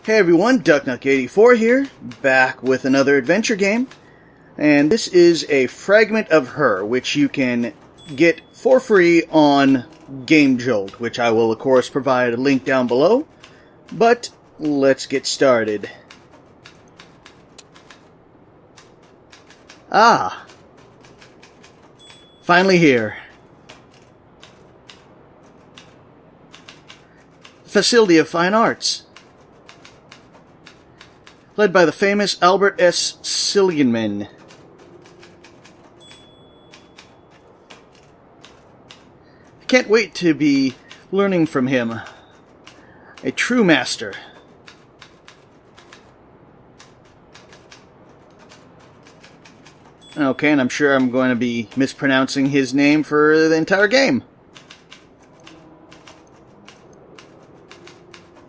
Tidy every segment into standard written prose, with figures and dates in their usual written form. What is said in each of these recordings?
Hey everyone, DuckNuck84 here, back with another adventure game. And this is a Fragment of Her, which you can get for free on Game Jolt, which I will of course provide a link down below. But let's get started. Ah! Finally here. Facility of Fine Arts. Led by the famous Albert S. Sillianman. I can't wait to be learning from him. A true master. Okay, and I'm sure I'm going to be mispronouncing his name for the entire game.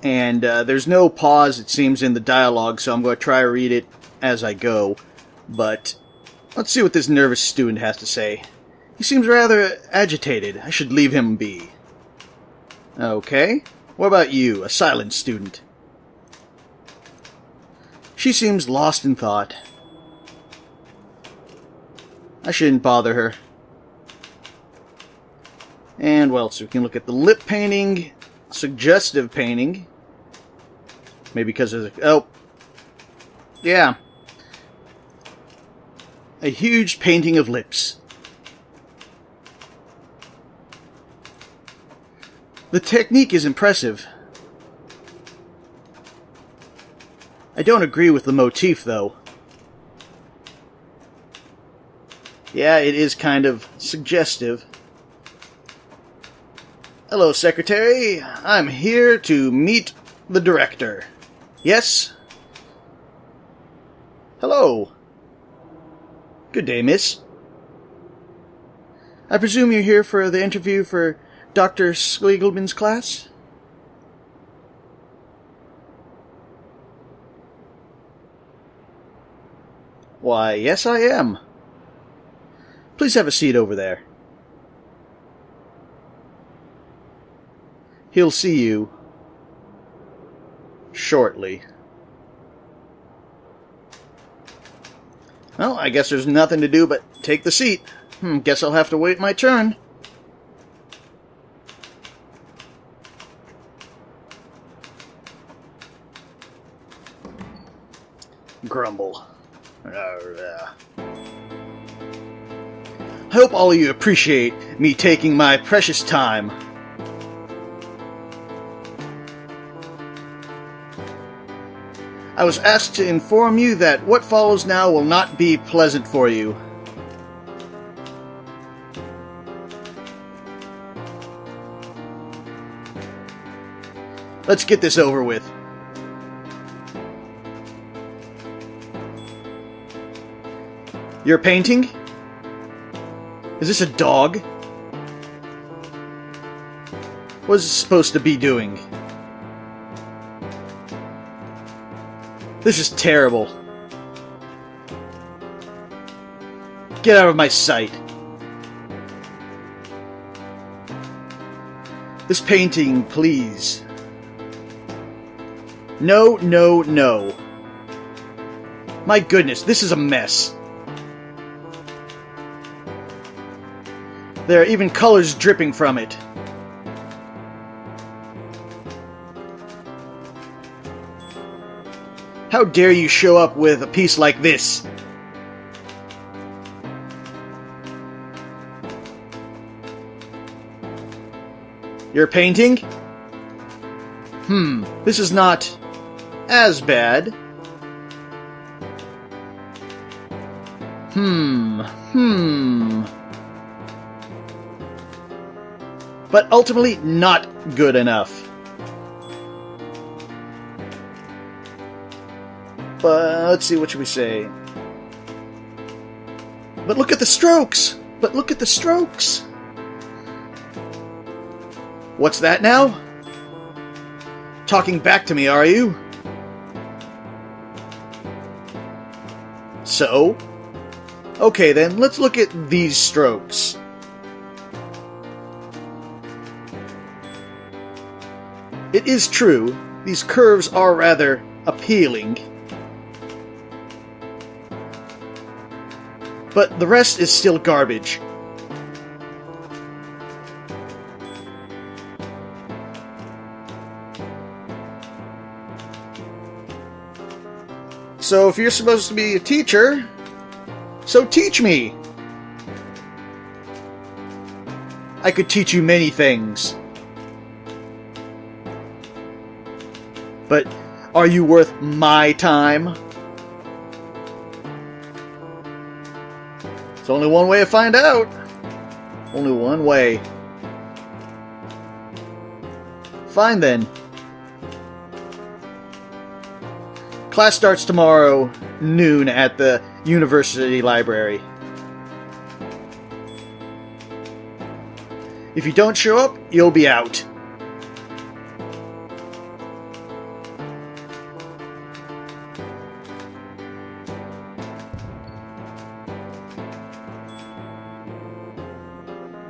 And there's no pause, it seems, in the dialogue, so I'm going to try to read it as I go. But let's see what this nervous student has to say. He seems rather agitated. I should leave him be. Okay. What about you, a silent student? She seems lost in thought. I shouldn't bother her. And, well, so we can look at the lip painting, suggestive painting. Maybe because of the... Oh. Yeah. A huge painting of lips. The technique is impressive. I don't agree with the motif, though. Yeah, it is kind of suggestive. Hello, Secretary. I'm here to meet the director. Yes? Hello. Good day, miss. I presume you're here for the interview for Dr. Squeagleman's class? Why, yes I am. Please have a seat over there. He'll see you shortly. Well, I guess there's nothing to do but take the seat. Guess I'll have to wait my turn. Grumble. I hope all of you appreciate me taking my precious time. I was asked to inform you that what follows now will not be pleasant for you. Let's get this over with. You're painting? Is this a dog? What is it supposed to be doing? This is terrible. Get out of my sight. This painting, please. No, no, no. My goodness, this is a mess. There are even colors dripping from it. How dare you show up with a piece like this? You're painting? This is not as bad. But ultimately not good enough. But let's see, what should we say? But look at the strokes! But look at the strokes! What's that now? Talking back to me, are you? So? Okay then, let's look at these strokes. It is true these curves are rather appealing. But the rest is still garbage. So if you're supposed to be a teacher, so teach me! I could teach you many things. But are you worth my time? There's only one way to find out. Only one way. Fine then. Class starts tomorrow noon at the university library. If you don't show up, you'll be out.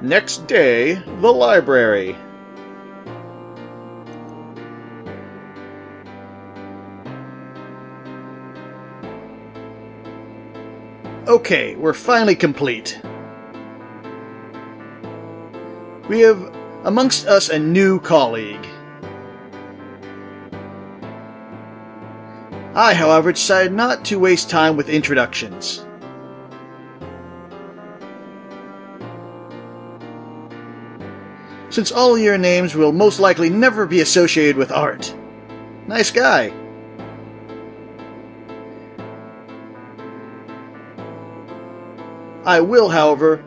Next day, the library. Okay, we're finally complete. We have amongst us a new colleague. I, however, decided not to waste time with introductions. Since all your names will most likely never be associated with art. Nice guy. I will, however,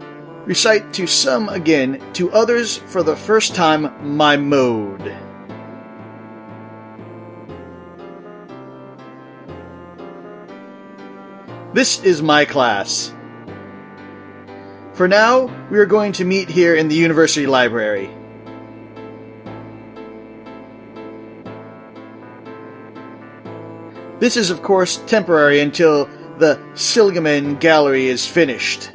recite to some again, to others for the first time, my mode. This is my class. For now, we are going to meet here in the university library. This is, of course, temporary until the Silgaman Gallery is finished.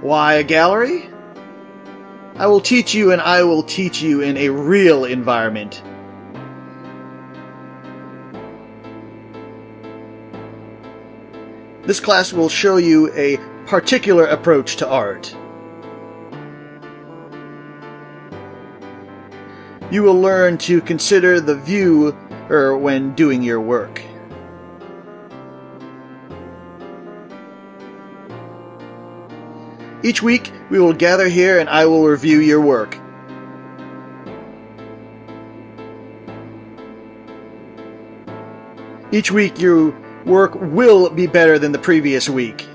Why a gallery? I will teach you, and I will teach you in a real environment. This class will show you a particular approach to art. You will learn to consider the viewer when doing your work. Each week, we will gather here and I will review your work. Each week, your work will be better than the previous week.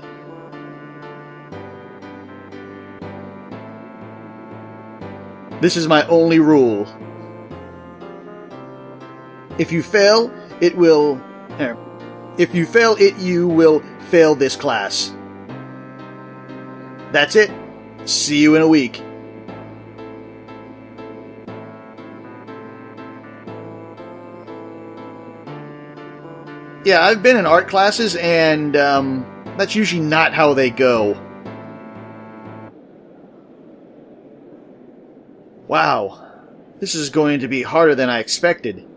This is my only rule. If you fail, you will fail this class. That's it. See you in a week. Yeah, I've been in art classes, and that's usually not how they go. Wow, this is going to be harder than I expected.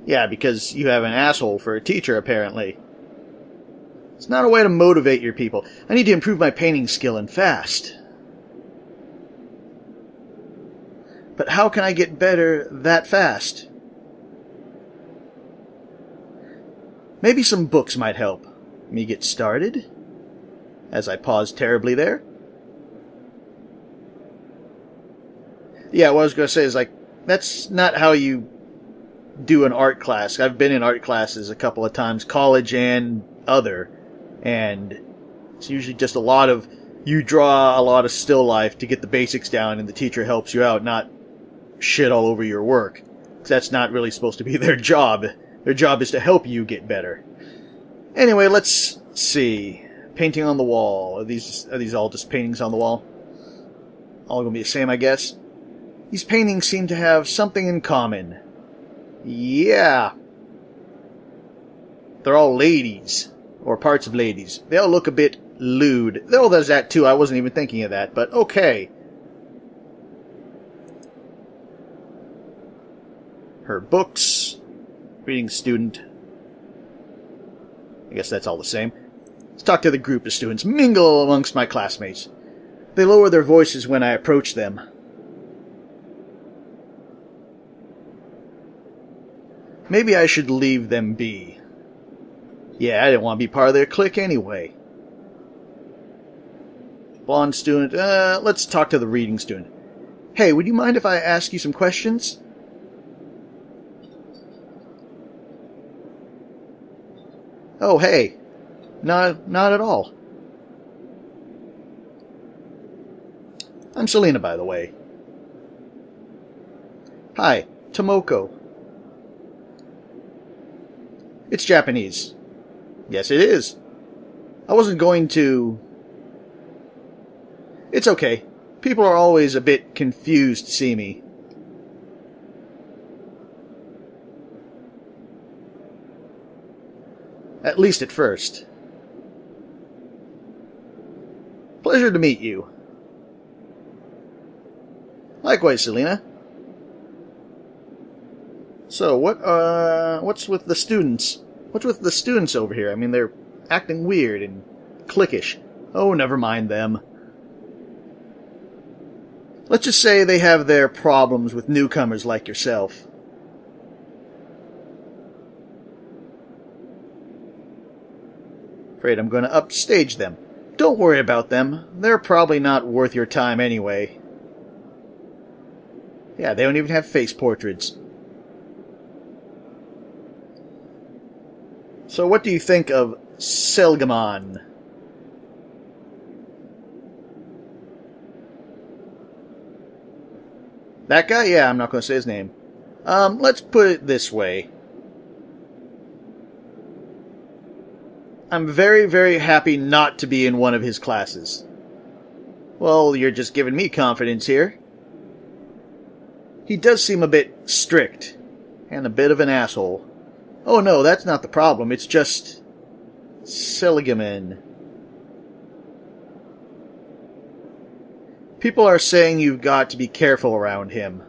Yeah, because you have an asshole for a teacher, apparently. It's not a way to motivate your people. I need to improve my painting skill, and fast. But how can I get better that fast? Maybe some books might help me get started. As I paused terribly there. Yeah, what I was going to say is, like, that's not how you do an art class. I've been in art classes a couple of times, college and other, and it's usually just a lot of, you draw a lot of still life to get the basics down, and the teacher helps you out, not shit all over your work. 'Cause that's not really supposed to be their job. Their job is to help you get better. Anyway, let's see. Painting on the wall. Are these all just paintings on the wall? All gonna be the same, I guess? These paintings seem to have something in common. Yeah. They're all ladies. Or parts of ladies. They all look a bit lewd. Oh, there's that too. I wasn't even thinking of that. But okay. her books. Reading student. I guess that's all the same. Let's talk to the group of students. Mingle amongst my classmates. They lower their voices when I approach them. Maybe I should leave them be. Yeah, I didn't want to be part of their clique anyway. Blonde student. Let's talk to the reading student. Hey, would you mind if I ask you some questions? Oh, hey. Not at all. I'm Selena, by the way. Hi, Tomoko. It's Japanese. Yes, it is. I wasn't going to... It's okay. People are always a bit confused to see me. At least at first. Pleasure to meet you. Likewise, Selena. So, what's with the students? What's with the students over here? I mean, they're acting weird and cliquish. Oh, never mind them. Let's just say they have their problems with newcomers like yourself. Afraid I'm going to upstage them. Don't worry about them. They're probably not worth your time anyway. Yeah, they don't even have face portraits. So what do you think of Selgamon? That guy? Yeah, I'm not going to say his name. Let's put it this way. I'm very, very happy not to be in one of his classes. Well, you're just giving me confidence here. He does seem a bit strict, and a bit of an asshole. Oh no, that's not the problem, it's just... Seligamen. People are saying you've got to be careful around him.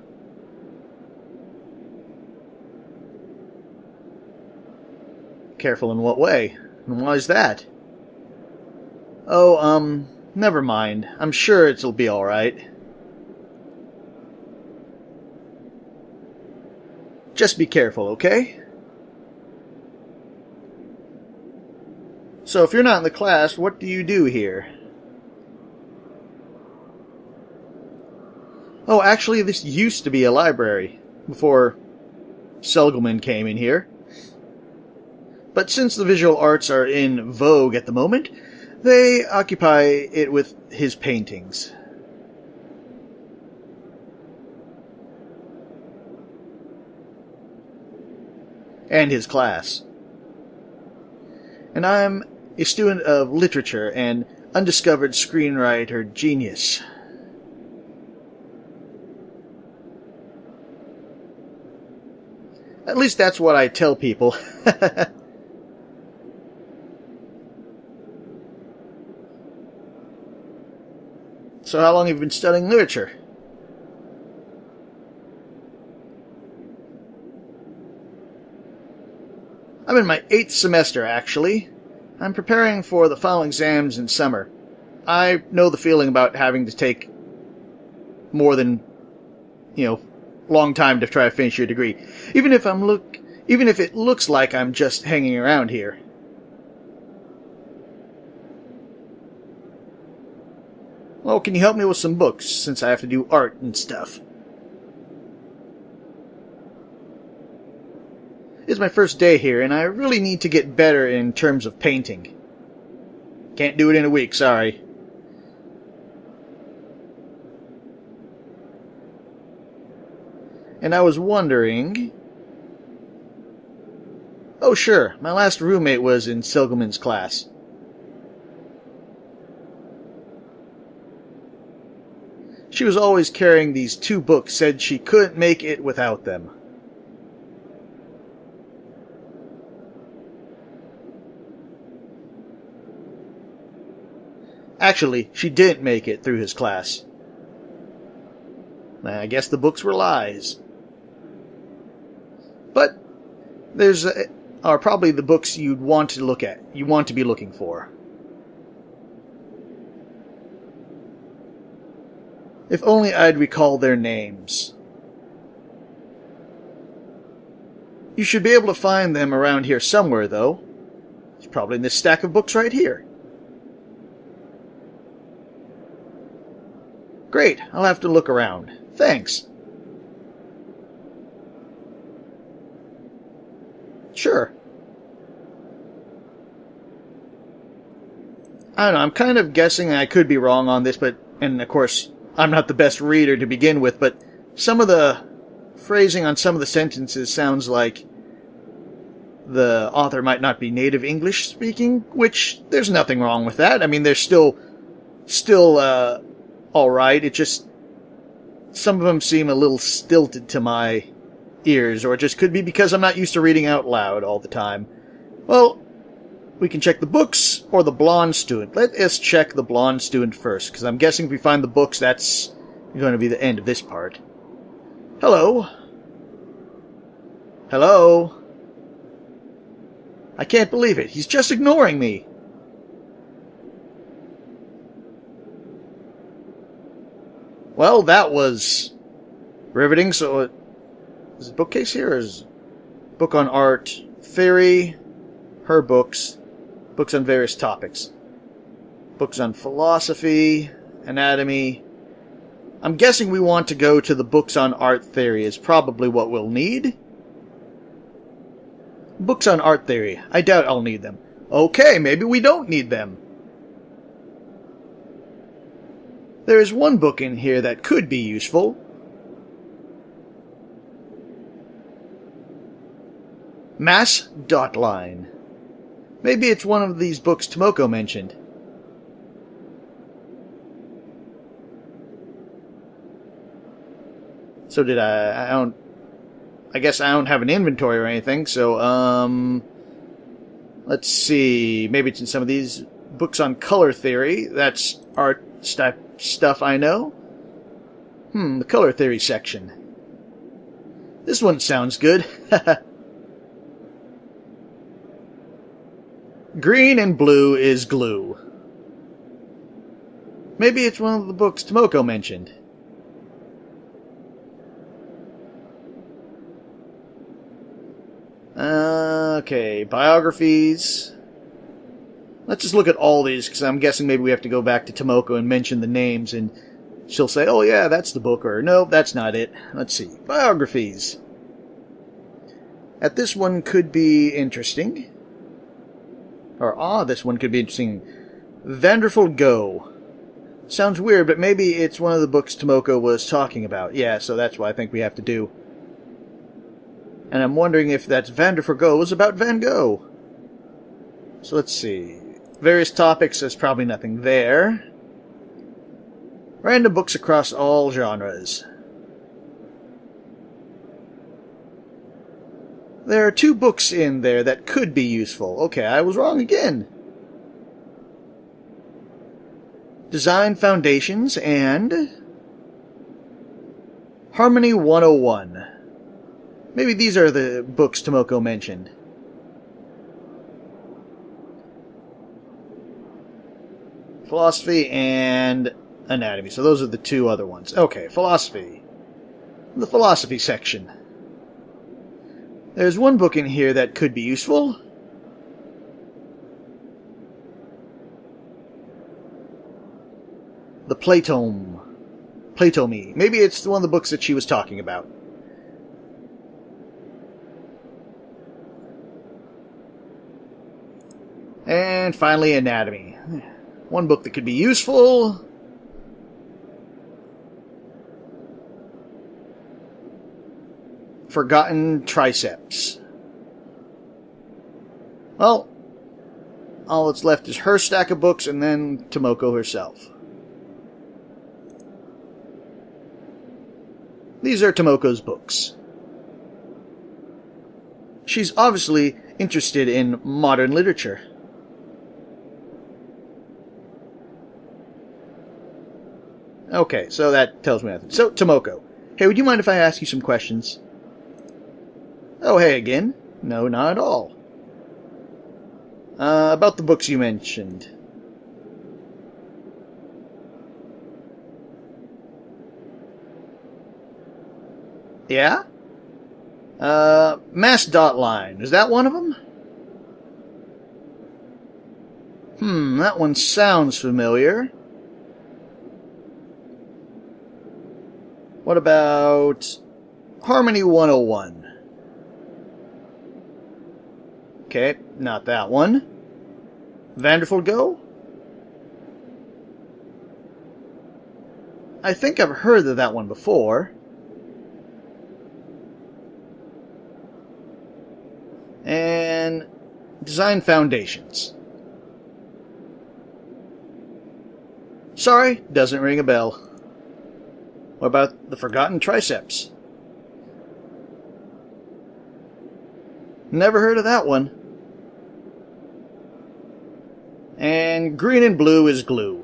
Careful in what way? And why is that? Oh, never mind. I'm sure it'll be alright. Just be careful, okay? So if you're not in the class, what do you do here? Oh, actually, this used to be a library, before Selgelman came in here. But since the visual arts are in vogue at the moment, they occupy it with his paintings. And his class. And I'm a student of literature and undiscovered screenwriter genius. At least that's what I tell people. So how long have you been studying literature? I'm in my 8th semester, actually. I'm preparing for the final exams in summer. I know the feeling about having to take more than, long time to try to finish your degree. Even if it looks like I'm just hanging around here. Well, can you help me with some books, since I have to do art and stuff? It's my first day here, and I really need to get better in terms of painting. Can't do it in a week, sorry. And I was wondering... Oh, sure, my last roommate was in Silgelman's class. She was always carrying these 2 books, said she couldn't make it without them. Actually, she didn't make it through his class. I guess the books were lies. are probably the books you'd want to look at. You want to be looking for. If only I'd recall their names. You should be able to find them around here somewhere, though. It's probably in this stack of books right here. Great, I'll have to look around. Thanks. Sure. I don't know, I'm kind of guessing, I could be wrong on this, and of course, I'm not the best reader to begin with, but some of the phrasing on some of the sentences sounds like the author might not be native English speaking, which there's nothing wrong with that. I mean, they're still alright. It just, some of them seem a little stilted to my ears, or it just could be because I'm not used to reading out loud all the time. Well, we can check the books or the blonde student. Let us check the blonde student first, because I'm guessing if we find the books, that's going to be the end of this part. Hello? Hello? I can't believe it. He's just ignoring me. Well, that was riveting. So, is it bookcase here? Or is it book on art, theory, her books, books on various topics, books on philosophy, anatomy. I'm guessing we want to go to the books on art theory is probably what we'll need. Books on art theory. I doubt I'll need them. Okay, maybe we don't need them. There is one book in here that could be useful. Mass Dot Line. Maybe it's one of these books Tomoko mentioned. So did I guess I don't have an inventory or anything, so, let's see. Maybe it's in some of these books on color theory. That's art stuff I know. The color theory section. This one sounds good. Green and blue is glue. Maybe it's one of the books Tomoko mentioned. Okay, biographies. Let's just look at all these, because I'm guessing maybe we have to go back to Tomoko and mention the names, and she'll say, oh yeah, that's the book, or no, that's not it. Let's see. Biographies. At this one could be interesting. Or, this one could be interesting. Vanderful Go. Sounds weird, but maybe it's one of the books Tomoko was talking about. Yeah, so that's what I think we have to do. And I'm wondering if that's Vanderful Go was about Van Gogh. So let's see. Various topics, there's probably nothing there. Random books across all genres. There are 2 books in there that could be useful. Okay, I was wrong again. Design Foundations and Harmony 101. Maybe these are the books Tomoko mentioned. Philosophy and anatomy. So those are the 2 other ones. Okay, philosophy. The philosophy section. There's one book in here that could be useful. The Platome. Platomy. Maybe it's one of the books that she was talking about. And finally, anatomy. One book that could be useful. Forgotten Triceps. Well, all that's left is her stack of books and then Tomoko herself. These are Tomoko's books. She's obviously interested in modern literature. Okay, so that tells me nothing. So, Tomoko. Hey, would you mind if I ask you some questions? Oh, hey again. No, not at all. About the books you mentioned. Yeah? Mass Dot Line. Is that one of them? That one sounds familiar. What about Harmony 101? Okay, not that one. Vanderful Go? I think I've heard of that one before. And Design Foundations. Sorry, doesn't ring a bell. What about The Forgotten Triceps? Never heard of that one. And Green and Blue is Glue.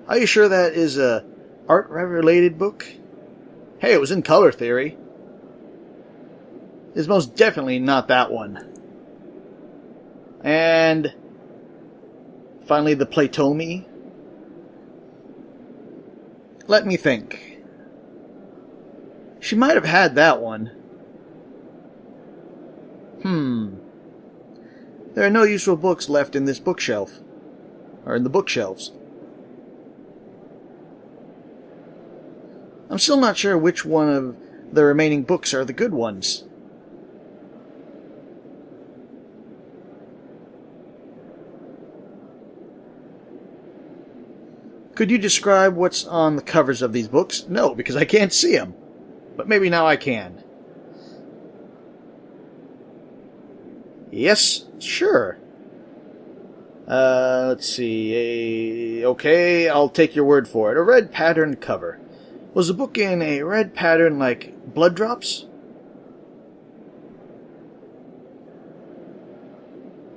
Are you sure that is a art-related book? Hey, it was in Color Theory. It's most definitely not that one. And finally, the Playtomy. Let me think. She might have had that one. There are no useful books left in this bookshelf. Or in the bookshelves. I'm still not sure which one of the remaining books are the good ones. Could you describe what's on the covers of these books? No, because I can't see them. But maybe now I can. Yes, sure. Let's see. Okay, I'll take your word for it. A red patterned cover. Was the book in a red pattern like blood drops?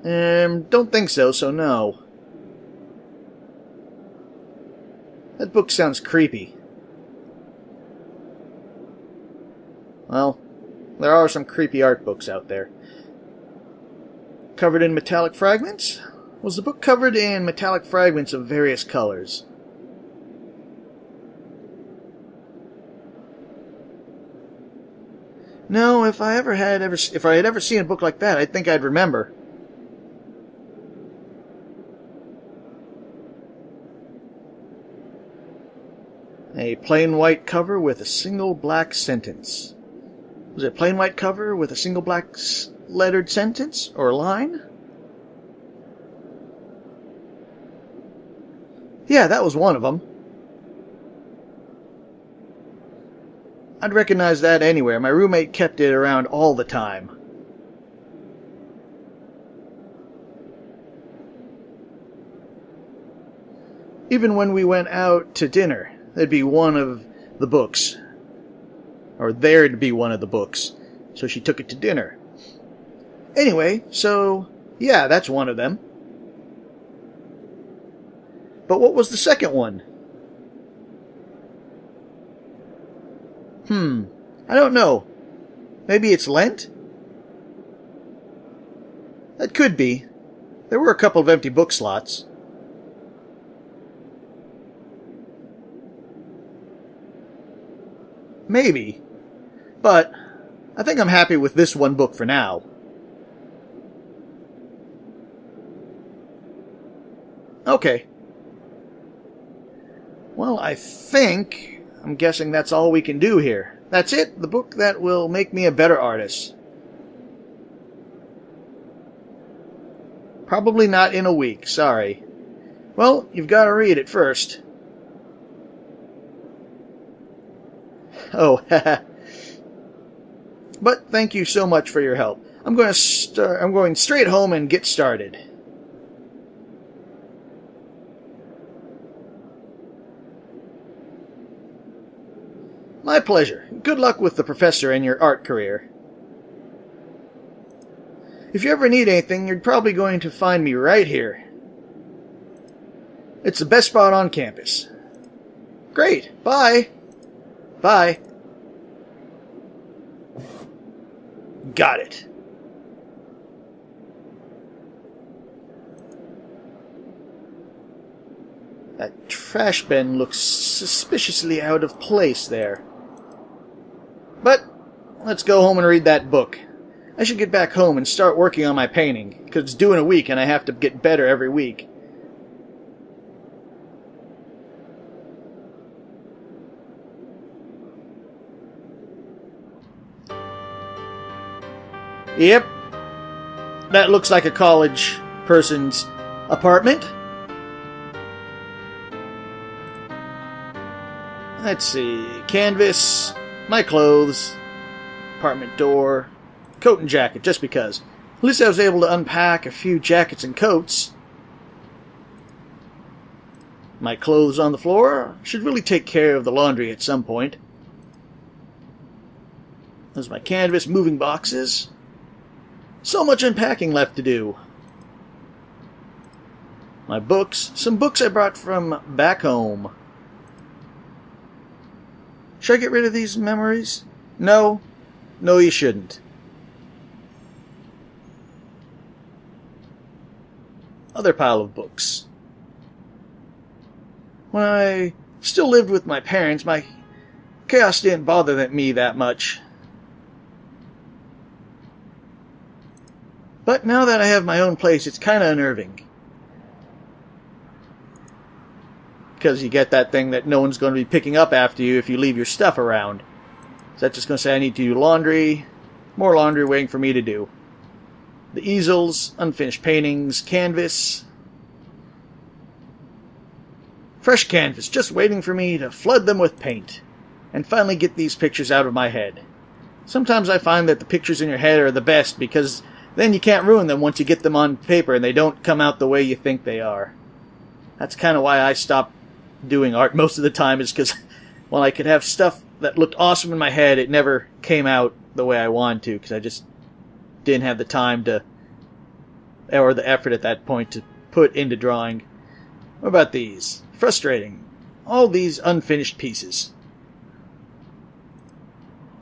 Don't think so, so no. That book sounds creepy. Well, there are some creepy art books out there. Covered in metallic fragments? Was the book covered in metallic fragments of various colors? No, if I had ever seen a book like that, I think I'd remember. A plain white cover with a single black sentence. Was it a plain white cover with a single black lettered sentence or line? Yeah, that was one of them. I'd recognize that anywhere. My roommate kept it around all the time. Even when we went out to dinner, there'd be one of the books. Or there'd be one of the books. So she took it to dinner. Anyway, so, yeah, that's one of them. But what was the second one? I don't know. Maybe it's Lent? That could be. There were a couple of empty book slots. Maybe. But I think I'm happy with this one book for now. Okay. Well, I'm guessing that's all we can do here. That's it, the book that will make me a better artist. Probably not in a week, sorry. Well, you've got to read it first. Oh, haha. But thank you so much for your help. I'm going straight home and get started. My pleasure. Good luck with the professor and your art career. If you ever need anything, you're probably going to find me right here. It's the best spot on campus. Great. Bye. Bye. Got it. That trash bin looks suspiciously out of place there. But let's go home and read that book. I should get back home and start working on my painting, because it's due in a week and I have to get better every week. Yep. That looks like a college person's apartment. Let's see. Canvas, my clothes, apartment door, coat and jacket, just because. At least I was able to unpack a few jackets and coats. My clothes on the floor. Should really take care of the laundry at some point. There's my canvas, moving boxes. So much unpacking left to do. My books. Some books I brought from back home. Should I get rid of these memories? No. No, you shouldn't. Other pile of books. When I still lived with my parents, my chaos didn't bother me that much. But now that I have my own place, it's kind of unnerving. Because you get that thing that no one's going to be picking up after you if you leave your stuff around. So that's just going to say I need to do laundry. More laundry waiting for me to do. The easels, unfinished paintings, canvas. Fresh canvas, just waiting for me to flood them with paint. And finally get these pictures out of my head. Sometimes I find that the pictures in your head are the best because then you can't ruin them once you get them on paper and they don't come out the way you think they are. That's kind of why I stopped doing art most of the time, is because while I could have stuff that looked awesome in my head, it never came out the way I wanted to, because I just didn't have the time to, or the effort at that point to put into drawing. What about these? Frustrating. All these unfinished pieces.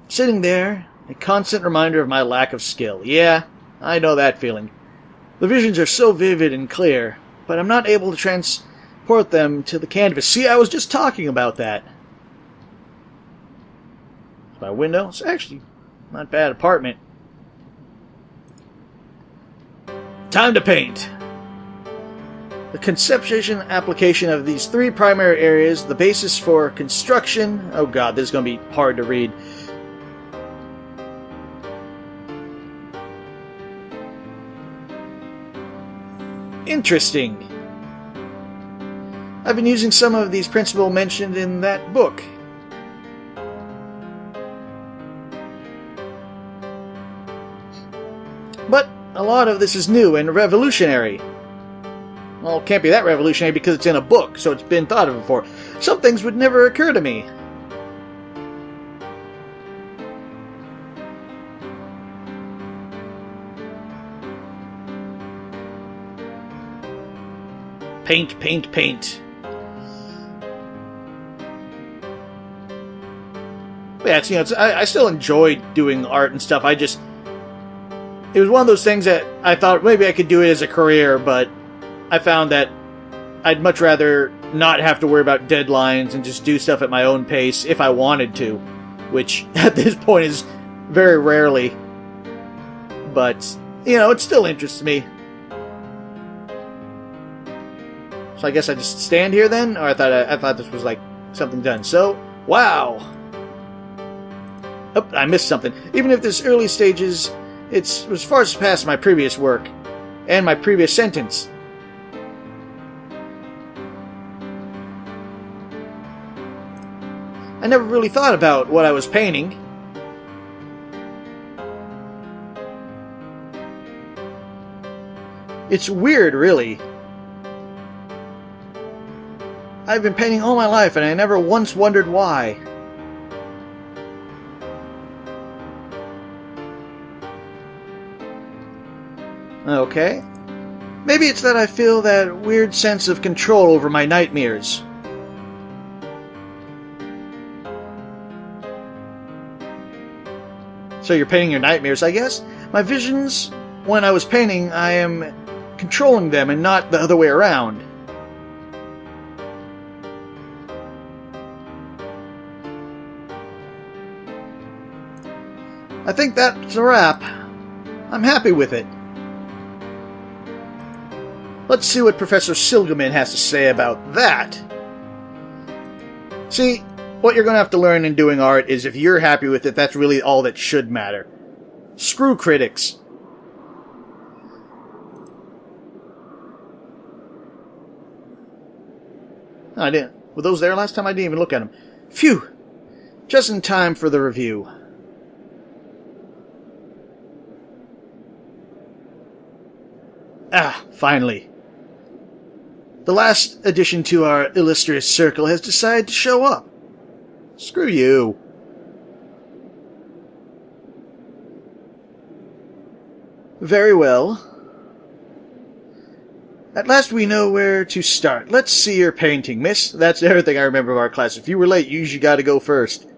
Sitting there, a constant reminder of my lack of skill. Yeah, I know that feeling. The visions are so vivid and clear, but I'm not able to transport them to the canvas. See, I was just talking about that. My window. It's actually not a bad apartment. Time to paint. The conception application of these three primary areas, the basis for construction. Oh god, this is going to be hard to read. Interesting. I've been using some of these principles mentioned in that book. But a lot of this is new and revolutionary. Well, it can't be that revolutionary because it's in a book, so it's been thought of before. Some things would never occur to me. Paint, paint, paint. Yeah, I still enjoy doing art and stuff. It was one of those things that I thought maybe I could do it as a career, but I found that I'd much rather not have to worry about deadlines and just do stuff at my own pace if I wanted to, which at this point is very rarely. But, it still interests me. So I guess I just stand here then? Or I thought this was like something done. So, wow! Oh, I missed something. Even if this early stages, it was far past my previous work. And my previous sentence. I never really thought about what I was painting. It's weird, really. I've been painting all my life, and I never once wondered why. Okay. Maybe it's that I feel that weird sense of control over my nightmares. So you're painting your nightmares, I guess? My visions, when I was painting, I am controlling them and not the other way around. I think that's a wrap. I'm happy with it. Let's see what Professor Silgaman has to say about that. See, what you're going to have to learn in doing art is if you're happy with it, that's really all that should matter. Screw critics. I didn't. Were those there last time? I didn't even look at them. Phew! Just in time for the review. Ah, finally. The last addition to our illustrious circle has decided to show up. Screw you. Very well. At last we know where to start. Let's see your painting, miss. That's everything I remember of our class. If you were late, you usually gotta go first.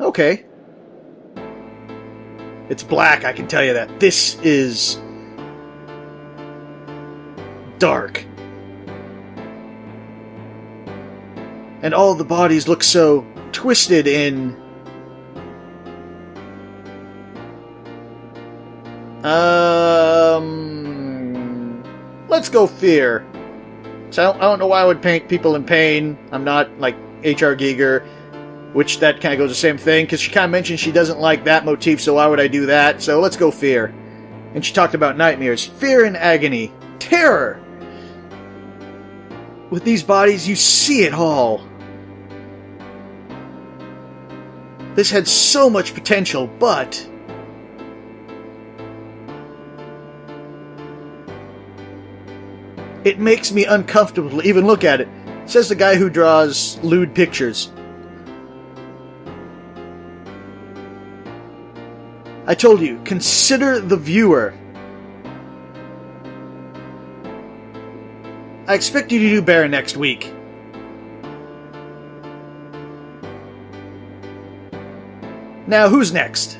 Okay. It's black, I can tell you that. This is dark. And all the bodies look so twisted in... Let's go fear. So I don't know why I would paint people in pain. I'm not like H.R. Giger, which that kind of goes the same thing, because she kind of mentioned she doesn't like that motif, so why would I do that? So let's go fear. And she talked about nightmares. Fear and agony. Terror! With these bodies, you see it all. This had so much potential, but... it makes me uncomfortable to even look at it. Says the guy who draws lewd pictures. I told you, consider the viewer. I expect you to do better next week. Now, who's next?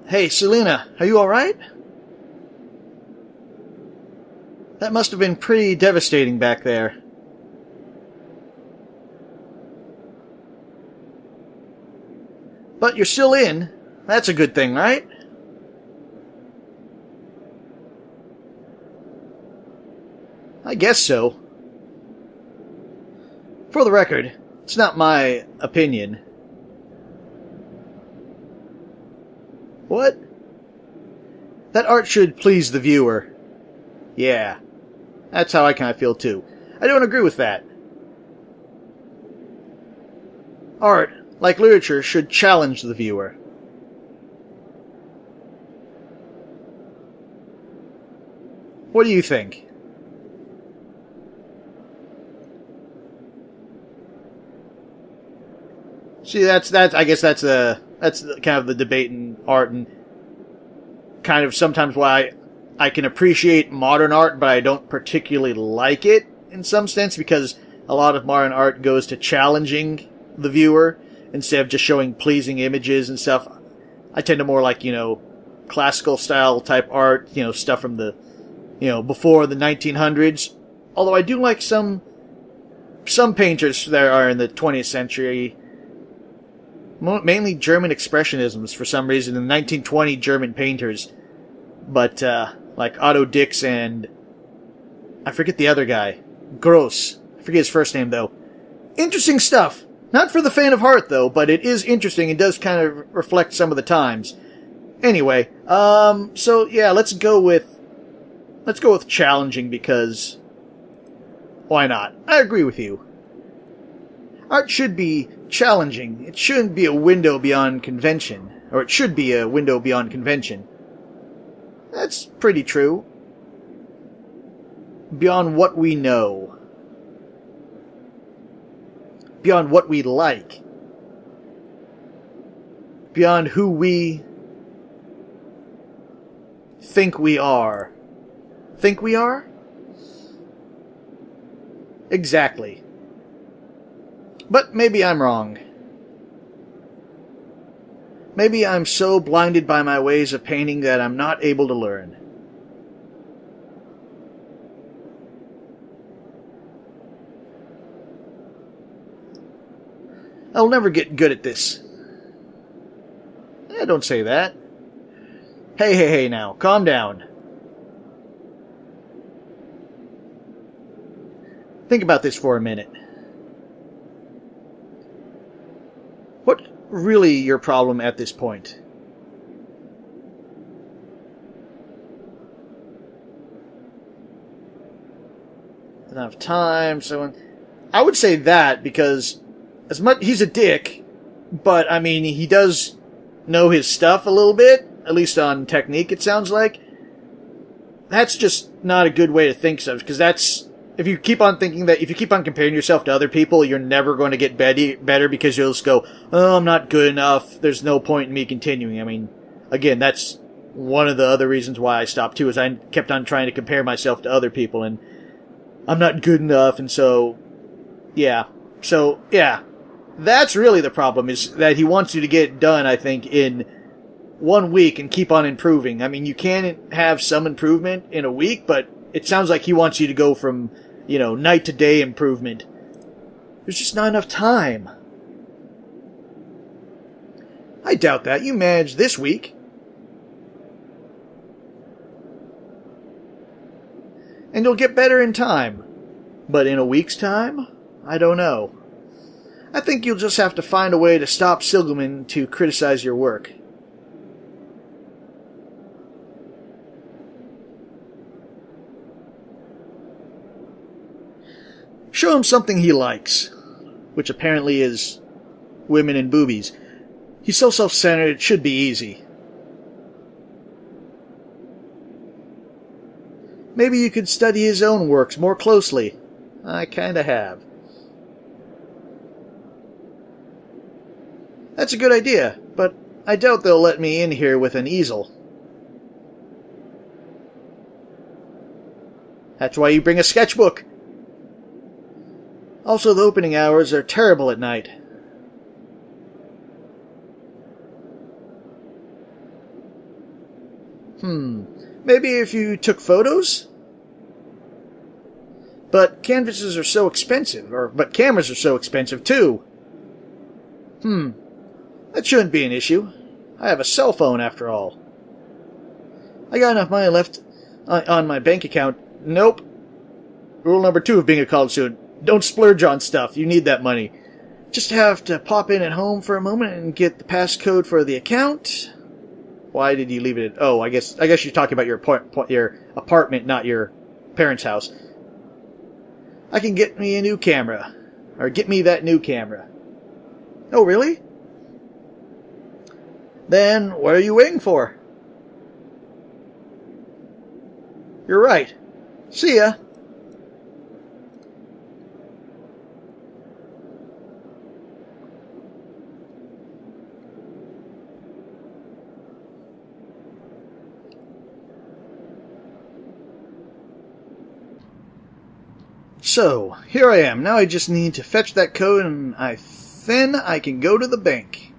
Hey, Selena, are you alright? That must have been pretty devastating back there. But you're still in. That's a good thing, right? I guess so. For the record, it's not my opinion. What? That art should please the viewer. Yeah. That's how I kind of feel too. I don't agree with that. Art, like literature, should challenge the viewer. What do you think? See, that's I guess that's kind of the debate in art, and kind of sometimes why I can appreciate modern art, but I don't particularly like it in some sense, because a lot of modern art goes to challenging the viewer instead of just showing pleasing images and stuff. I tend to more like, classical style type art, stuff from the, before the 1900s. Although I do like some painters that are in the 20th century, mainly German expressionisms for some reason, the 1920 German painters. But, like Otto Dix and I forget the other guy. Gross. I forget his first name, though. Interesting stuff. Not for the faint of heart, though, but it is interesting. It does kind of reflect some of the times. Anyway, so yeah, let's go with challenging, because why not? I agree with you. Art should be challenging. It shouldn't be a window beyond convention. Or it should be a window beyond convention. That's pretty true. Beyond what we know. Beyond what we like. Beyond who we think we are. Think we are? Exactly. But maybe I'm wrong. Maybe I'm so blinded by my ways of painting that I'm not able to learn. I'll never get good at this. Don't say that. Hey now, calm down. Think about this for a minute. What's really your problem at this point? Enough time, so I would say that because as much he's a dick, but I mean he does know his stuff a little bit, at least on technique it sounds like. That's just not a good way to think of, because that's if you keep on thinking that, if you keep on comparing yourself to other people, you're never going to get better because you'll just go, oh, I'm not good enough, there's no point in me continuing. I mean, again, that's one of the other reasons why I stopped too, is I kept on trying to compare myself to other people, and I'm not good enough, and so, yeah. That's really the problem, is that he wants you to get it done, I think, in 1 week and keep on improving. I mean, you can have some improvement in a week, but it sounds like he wants you to go from, night to day improvement. There's just not enough time. I doubt that. You managed this week. And you'll get better in time. But in a week's time? I don't know. I think you'll just have to find a way to stop Silverman to criticize your work. Show him something he likes, which apparently is women and boobies. He's so self-centered, it should be easy. Maybe you could study his own works more closely. I kinda have. That's a good idea, but I doubt they'll let me in here with an easel. That's why you bring a sketchbook. Also, the opening hours are terrible at night. Maybe if you took photos? But canvases are so expensive, but cameras are so expensive too. That shouldn't be an issue. I have a cell phone after all. I got enough money left on my bank account. Nope. Rule number 2 of being a college student. Don't splurge on stuff. You need that money. Just have to pop in at home for a moment and get the passcode for the account. Why did you leave it at... Oh, I guess you're talking about your apartment, not your parents' house. I can get me a new camera. Or get me that new camera. Oh, really? Then what are you waiting for? You're right. See ya. So, here I am. Now I just need to fetch that code and then I can go to the bank.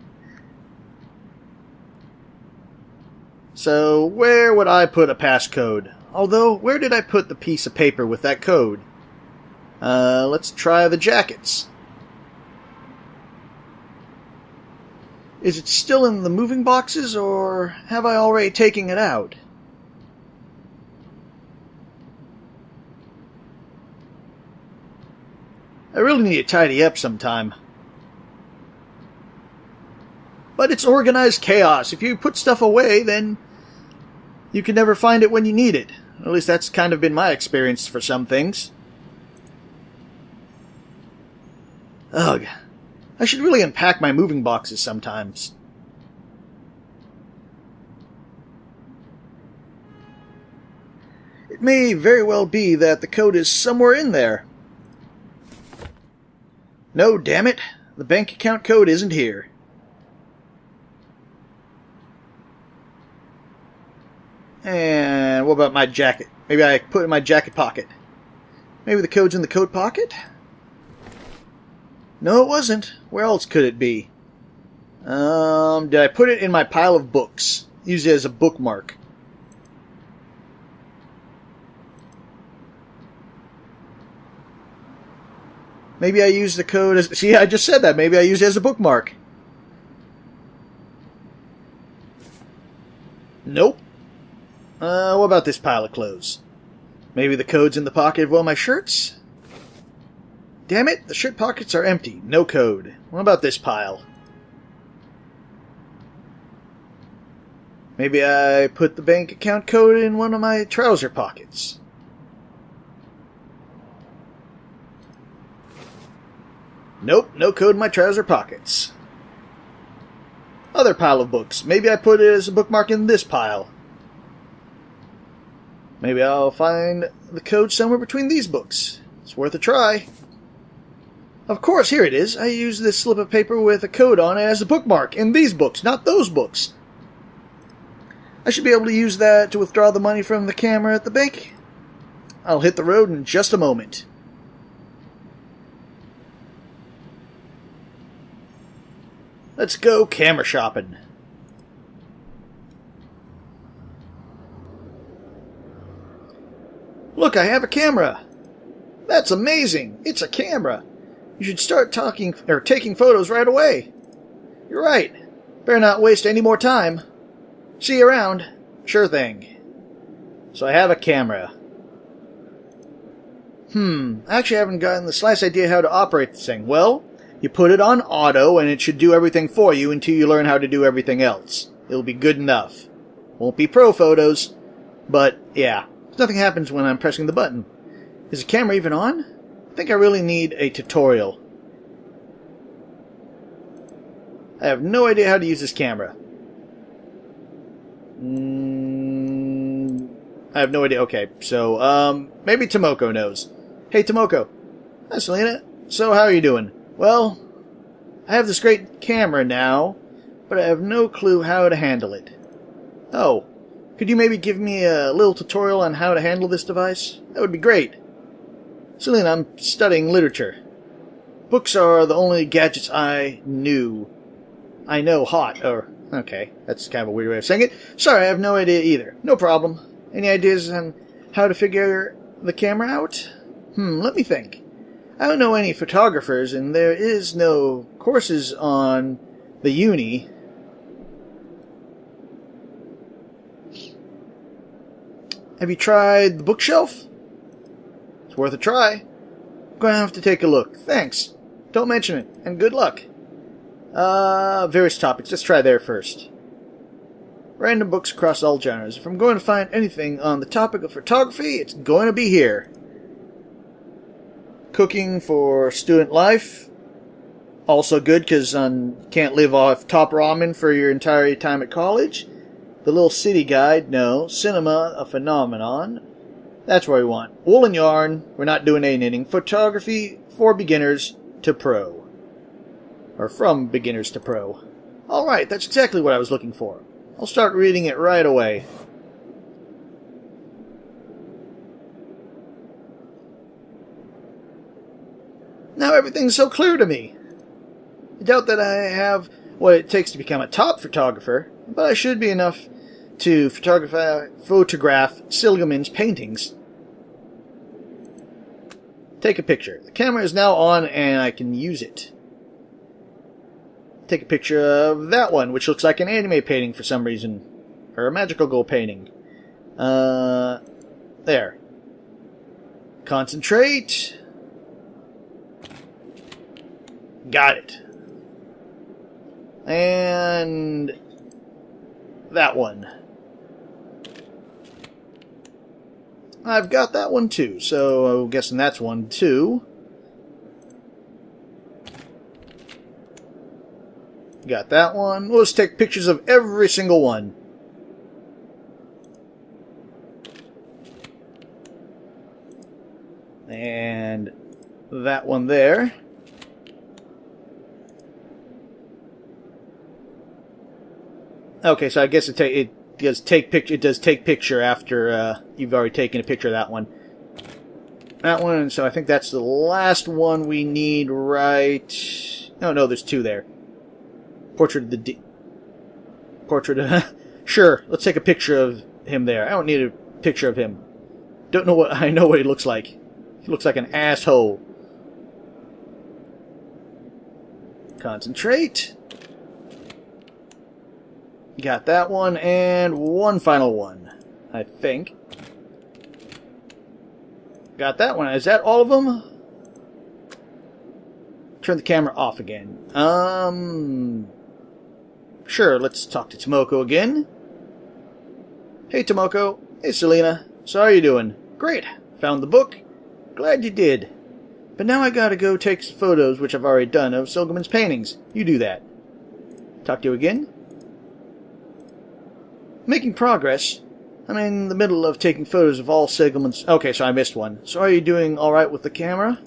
So, where would I put a passcode? Although, where did I put the piece of paper with that code? Let's try the jackets. Is it still in the moving boxes, or have I already taken it out? I really need to tidy up sometime. But it's organized chaos. If you put stuff away, then you can never find it when you need it. At least that's kind of been my experience for some things. Ugh. I should really unpack my moving boxes sometimes. It may very well be that the code is somewhere in there. No, damn it. The bank account code isn't here. And what about my jacket? Maybe I put it in my jacket pocket. Maybe the code's in the coat pocket? No, it wasn't. Where else could it be? Did I put it in my pile of books? Use it as a bookmark. Maybe I used the code as... See, I just said that. Maybe I used it as a bookmark. Nope. What about this pile of clothes? Maybe the code's in the pocket of one of my shirts? Damn it, the shirt pockets are empty. No code. What about this pile? Maybe I put the bank account code in one of my trouser pockets. Nope, no code in my trouser pockets. Other pile of books. Maybe I put it as a bookmark in this pile. Maybe I'll find the code somewhere between these books. It's worth a try. Of course, here it is. I used this slip of paper with a code on it as a bookmark in these books, not those books. I should be able to use that to withdraw the money from the camera at the bank. I'll hit the road in just a moment. Let's go camera shopping. Look, I have a camera. That's amazing. It's a camera. You should start taking photos right away. You're right. Better not waste any more time. See you around. Sure thing. So I have a camera. I actually haven't gotten the slightest idea how to operate this thing. Well, you put it on auto and it should do everything for you until you learn how to do everything else. It'll be good enough. Won't be pro photos, but yeah. Nothing happens when I'm pressing the button. Is the camera even on? I think I really need a tutorial. I have no idea how to use this camera. I have no idea. Okay, so, maybe Tomoko knows. Hey, Tomoko. Hi, Selena. So, how are you doing? Well, I have this great camera now, but I have no clue how to handle it. Oh, could you maybe give me a little tutorial on how to handle this device? That would be great. Selena, I'm studying literature. Books are the only gadgets I know hot, or... Okay, that's kind of a weird way of saying it. Sorry, I have no idea either. No problem. Any ideas on how to figure the camera out? Let me think. I don't know any photographers, and there is no courses on the uni. Have you tried the bookshelf? It's worth a try. I'm going to have to take a look. Thanks. Don't mention it, and good luck. Various topics. Let's try there first. Random books across all genres. If I'm going to find anything on the topic of photography, it's going to be here. Cooking for student life. Also good because can't live off top ramen for your entire time at college. The Little City Guide. No. Cinema, a phenomenon. That's what we want. Wool and yarn. We're not doing any knitting. Photography for beginners to pro. Or from beginners to pro. Alright, that's exactly what I was looking for. I'll start reading it right away. Now everything's so clear to me. I doubt that I have what it takes to become a top photographer, but I should be enough to photograph Silgaman's paintings. Take a picture. The camera is now on and I can use it. Take a picture of that one, which looks like an anime painting for some reason. Or a magical girl painting. There. Concentrate. Got it. And that one. I've got that one too, so I'm guessing that's one too. Got that one. We'll just take pictures of every single one. And that one there. Okay, so I guess it does take picture after you've already taken a picture of that one. that one, so I think that's the last one we need, right? No, there's two there. Portrait of the portrait of... Sure, let's take a picture of him there. I don't need a picture of him. Don't know what... I know what he looks like. He looks like an asshole. Concentrate. Got that one, and one final one, I think. Got that one. Is that all of them? Turn the camera off again. Sure, let's talk to Tomoko again. Hey, Tomoko. Hey, Selena. So how are you doing? Great. Found the book. Glad you did. But now I gotta go take some photos, which I've already done, of Silgaman's paintings. You do that. Talk to you again. Making progress. I'm in the middle of taking photos of all Silgaman's... Okay, so I missed one. So are you doing alright with the camera?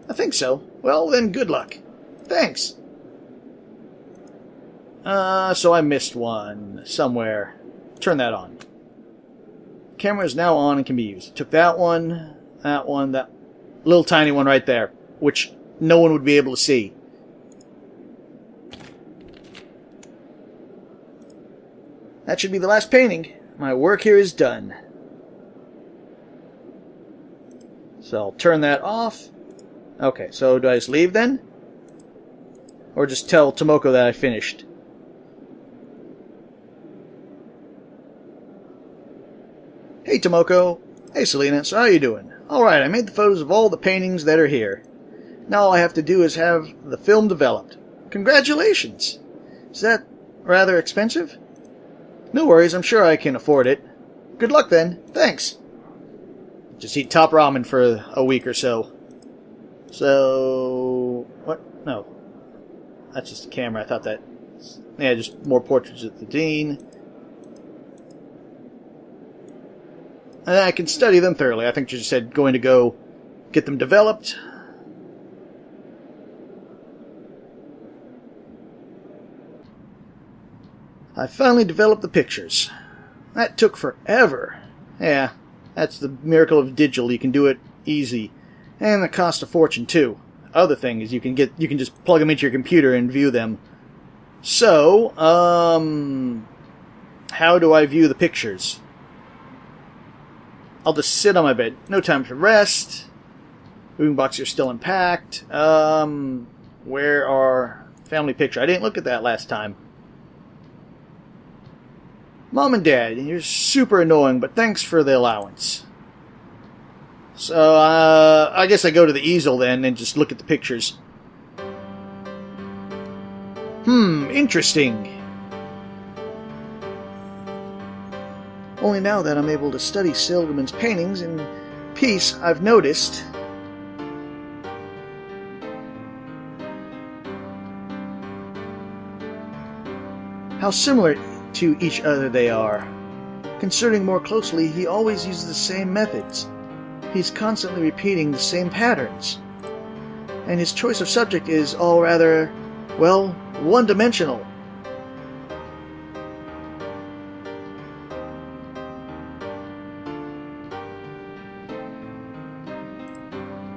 I think so. Well, then good luck. Thanks. So I missed one somewhere. Turn that on. Camera is now on and can be used. Took that one, that little tiny one right there, which no one would be able to see. That should be the last painting. My work here is done. So I'll turn that off. Okay, so do I just leave then? Or just tell Tomoko that I finished? Hey Tomoko. Hey Selena, so how you doing? Alright, I made the photos of all the paintings that are here. Now all I have to do is have the film developed. Congratulations! Is that rather expensive? No worries, I'm sure I can afford it. Good luck then. Thanks. Just eat top ramen for a week or so. So... What? No. That's just a camera. I thought that... Yeah, just more portraits of the Dean. And I can study them thoroughly. I think you just said going to go get them developed. I finally developed the pictures. That took forever. Yeah, that's the miracle of digital. You can do it easy. And it costs a fortune too. Other thing is you can just plug them into your computer and view them. So, how do I view the pictures? I'll just sit on my bed. No time to rest. Moving boxes are still unpacked. Where are family picture? I didn't look at that last time. Mom and Dad, you're super annoying, but thanks for the allowance. So, I guess I go to the easel then and just look at the pictures. Interesting. Only now that I'm able to study Silgaman's paintings in peace, I've noticed... how similar to each other they are. Considering more closely, he always uses the same methods. He's constantly repeating the same patterns. And his choice of subject is all rather, well, one-dimensional.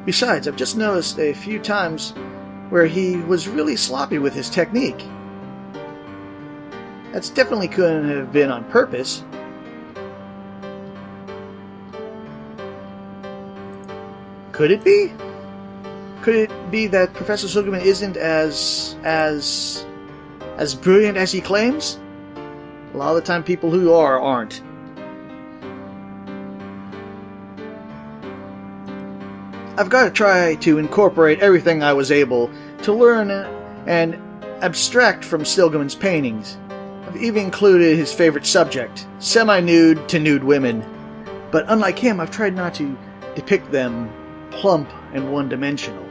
Besides, I've just noticed a few times where he was really sloppy with his technique. That's definitely couldn't have been on purpose. Could it be? Could it be that Professor Silgaman isn't as brilliant as he claims? A lot of the time people who are aren't. I've got to try to incorporate everything I was able to learn and abstract from Silgaman's paintings. I've even included his favorite subject, semi-nude to nude women. But unlike him, I've tried not to depict them plump and one-dimensional.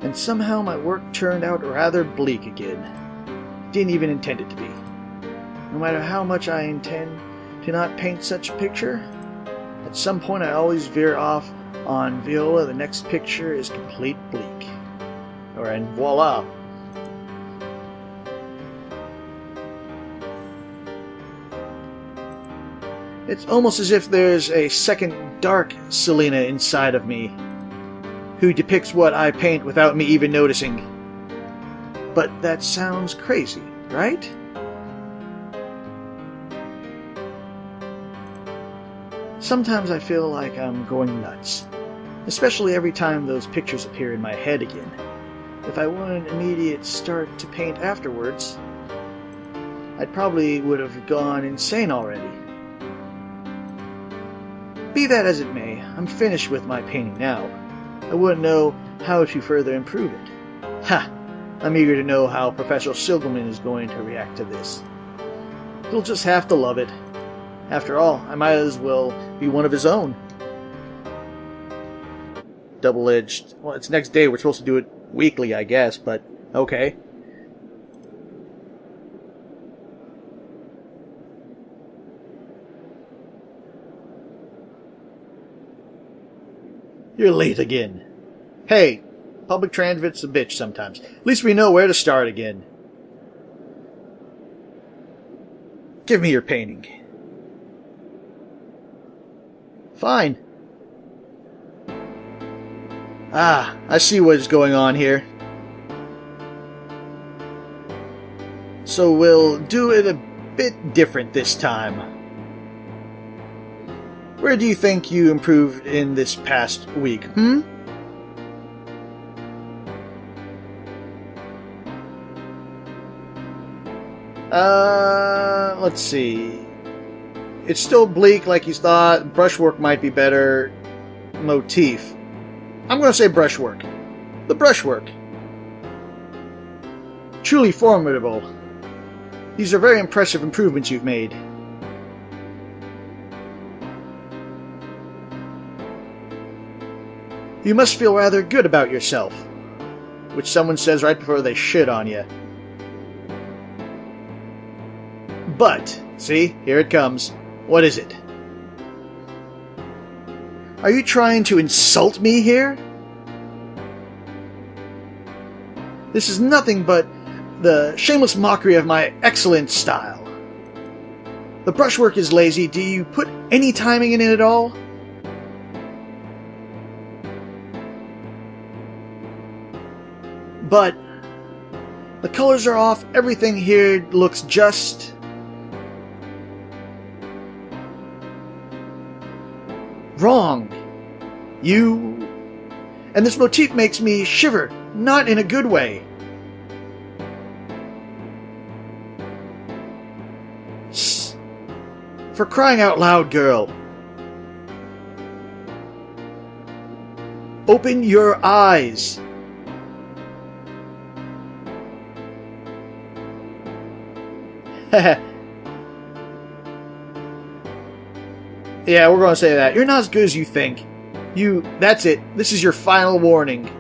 And somehow my work turned out rather bleak again. Didn't even intend it to be. No matter how much I intend to not paint such a picture, at some point I always veer off on Viola. The next picture is complete bleak. And voila. It's almost as if there's a second dark Selena inside of me, who depicts what I paint without me even noticing. But that sounds crazy, right? Sometimes I feel like I'm going nuts, especially every time those pictures appear in my head again. If I want an immediate start to paint afterwards, I probably would have gone insane already. Be that as it may, I'm finished with my painting now. I wouldn't know how to further improve it. Ha! I'm eager to know how Professor Silverman is going to react to this. He'll just have to love it. After all, I might as well be one of his own. Double-edged. Well, it's next day. We're supposed to do it weekly, I guess, but okay. You're late again. Hey, public transit's a bitch sometimes. At least we know where to start again. Give me your painting. Fine. Ah, I see what is going on here. So we'll do it a bit different this time. Where do you think you improved in this past week, Let's see. It's still bleak like you thought. Brushwork might be better. Motif. I'm going to say brushwork. The brushwork. Truly formidable. These are very impressive improvements you've made. You must feel rather good about yourself. Which someone says right before they shit on you. But, see, here it comes. What is it? Are you trying to insult me here? This is nothing but the shameless mockery of my excellent style. The brushwork is lazy. Do you put any timing in it at all? But the colors are off. Everything here looks just wrong. And this motif makes me shiver, not in a good way. For crying out loud, girl. Open your eyes. Yeah, we're going to say that. You're not as good as you think. That's it. This is your final warning.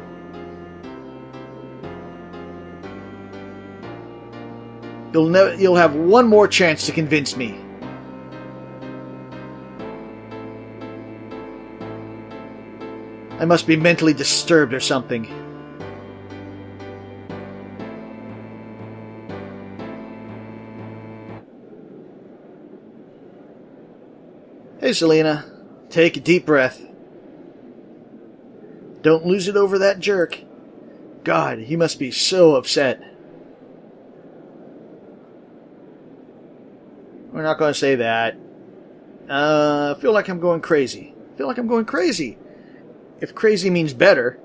You'll have one more chance to convince me. I must be mentally disturbed or something. Hey, Selena. Take a deep breath. Don't lose it over that jerk. God, he must be so upset. We're not going to say that. I feel like I'm going crazy. If crazy means better.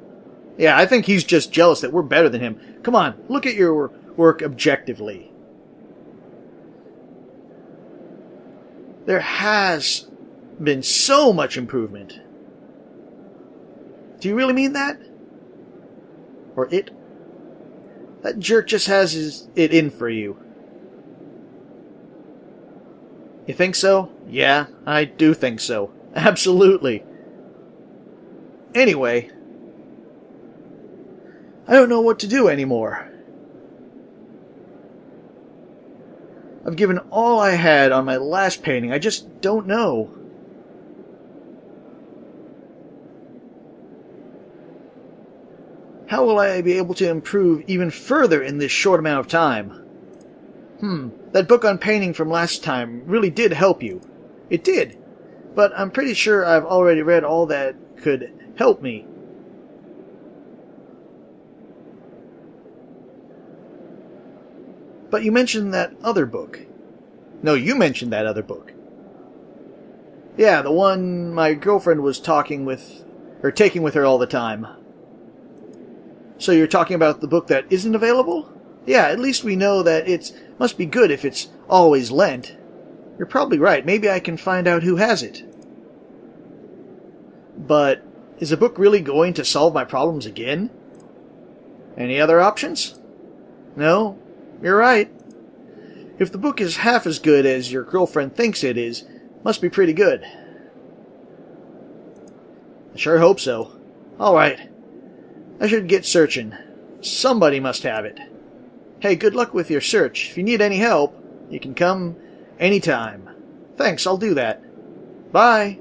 Yeah, I think he's just jealous that we're better than him. Come on, look at your work objectively. There has been so much improvement. Do you really mean that? Or it? That jerk just has it in for you. You think so? Yeah, I do think so. Absolutely. Anyway, I don't know what to do anymore. I've given all I had on my last painting. I just don't know. How will I be able to improve even further in this short amount of time? That book on painting from last time really did help you. It did. but I'm pretty sure I've already read all that could help me. But you mentioned that other book. No, you mentioned that other book. Yeah, the one my girlfriend was taking with her all the time. So you're talking about the book that isn't available? Yeah, at least we know that it must be good if it's always lent. You're probably right. Maybe I can find out who has it. But is the book really going to solve my problems again? Any other options? No, you're right. If the book is half as good as your girlfriend thinks it is, must be pretty good. I sure hope so. Alright. I should get searching. Somebody must have it. Hey, good luck with your search. If you need any help, you can come anytime. Thanks, I'll do that. Bye.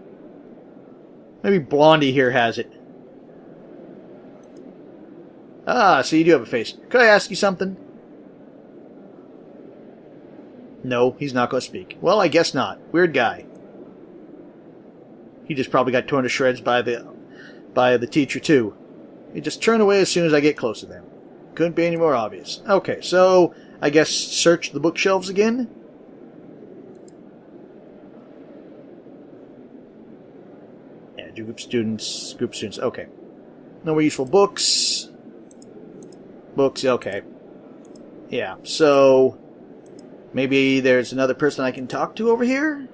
Maybe Blondie here has it. Ah, so you do have a face. Could I ask you something? No, he's not going to speak. Well, I guess not. Weird guy. He just probably got torn to shreds by the teacher, too. He just turned away as soon as I get close to them. Couldn't be any more obvious. Okay, so I guess search the bookshelves again? Yeah, group students, okay. No more useful books. Books, okay. Yeah, so maybe there's another person I can talk to over here?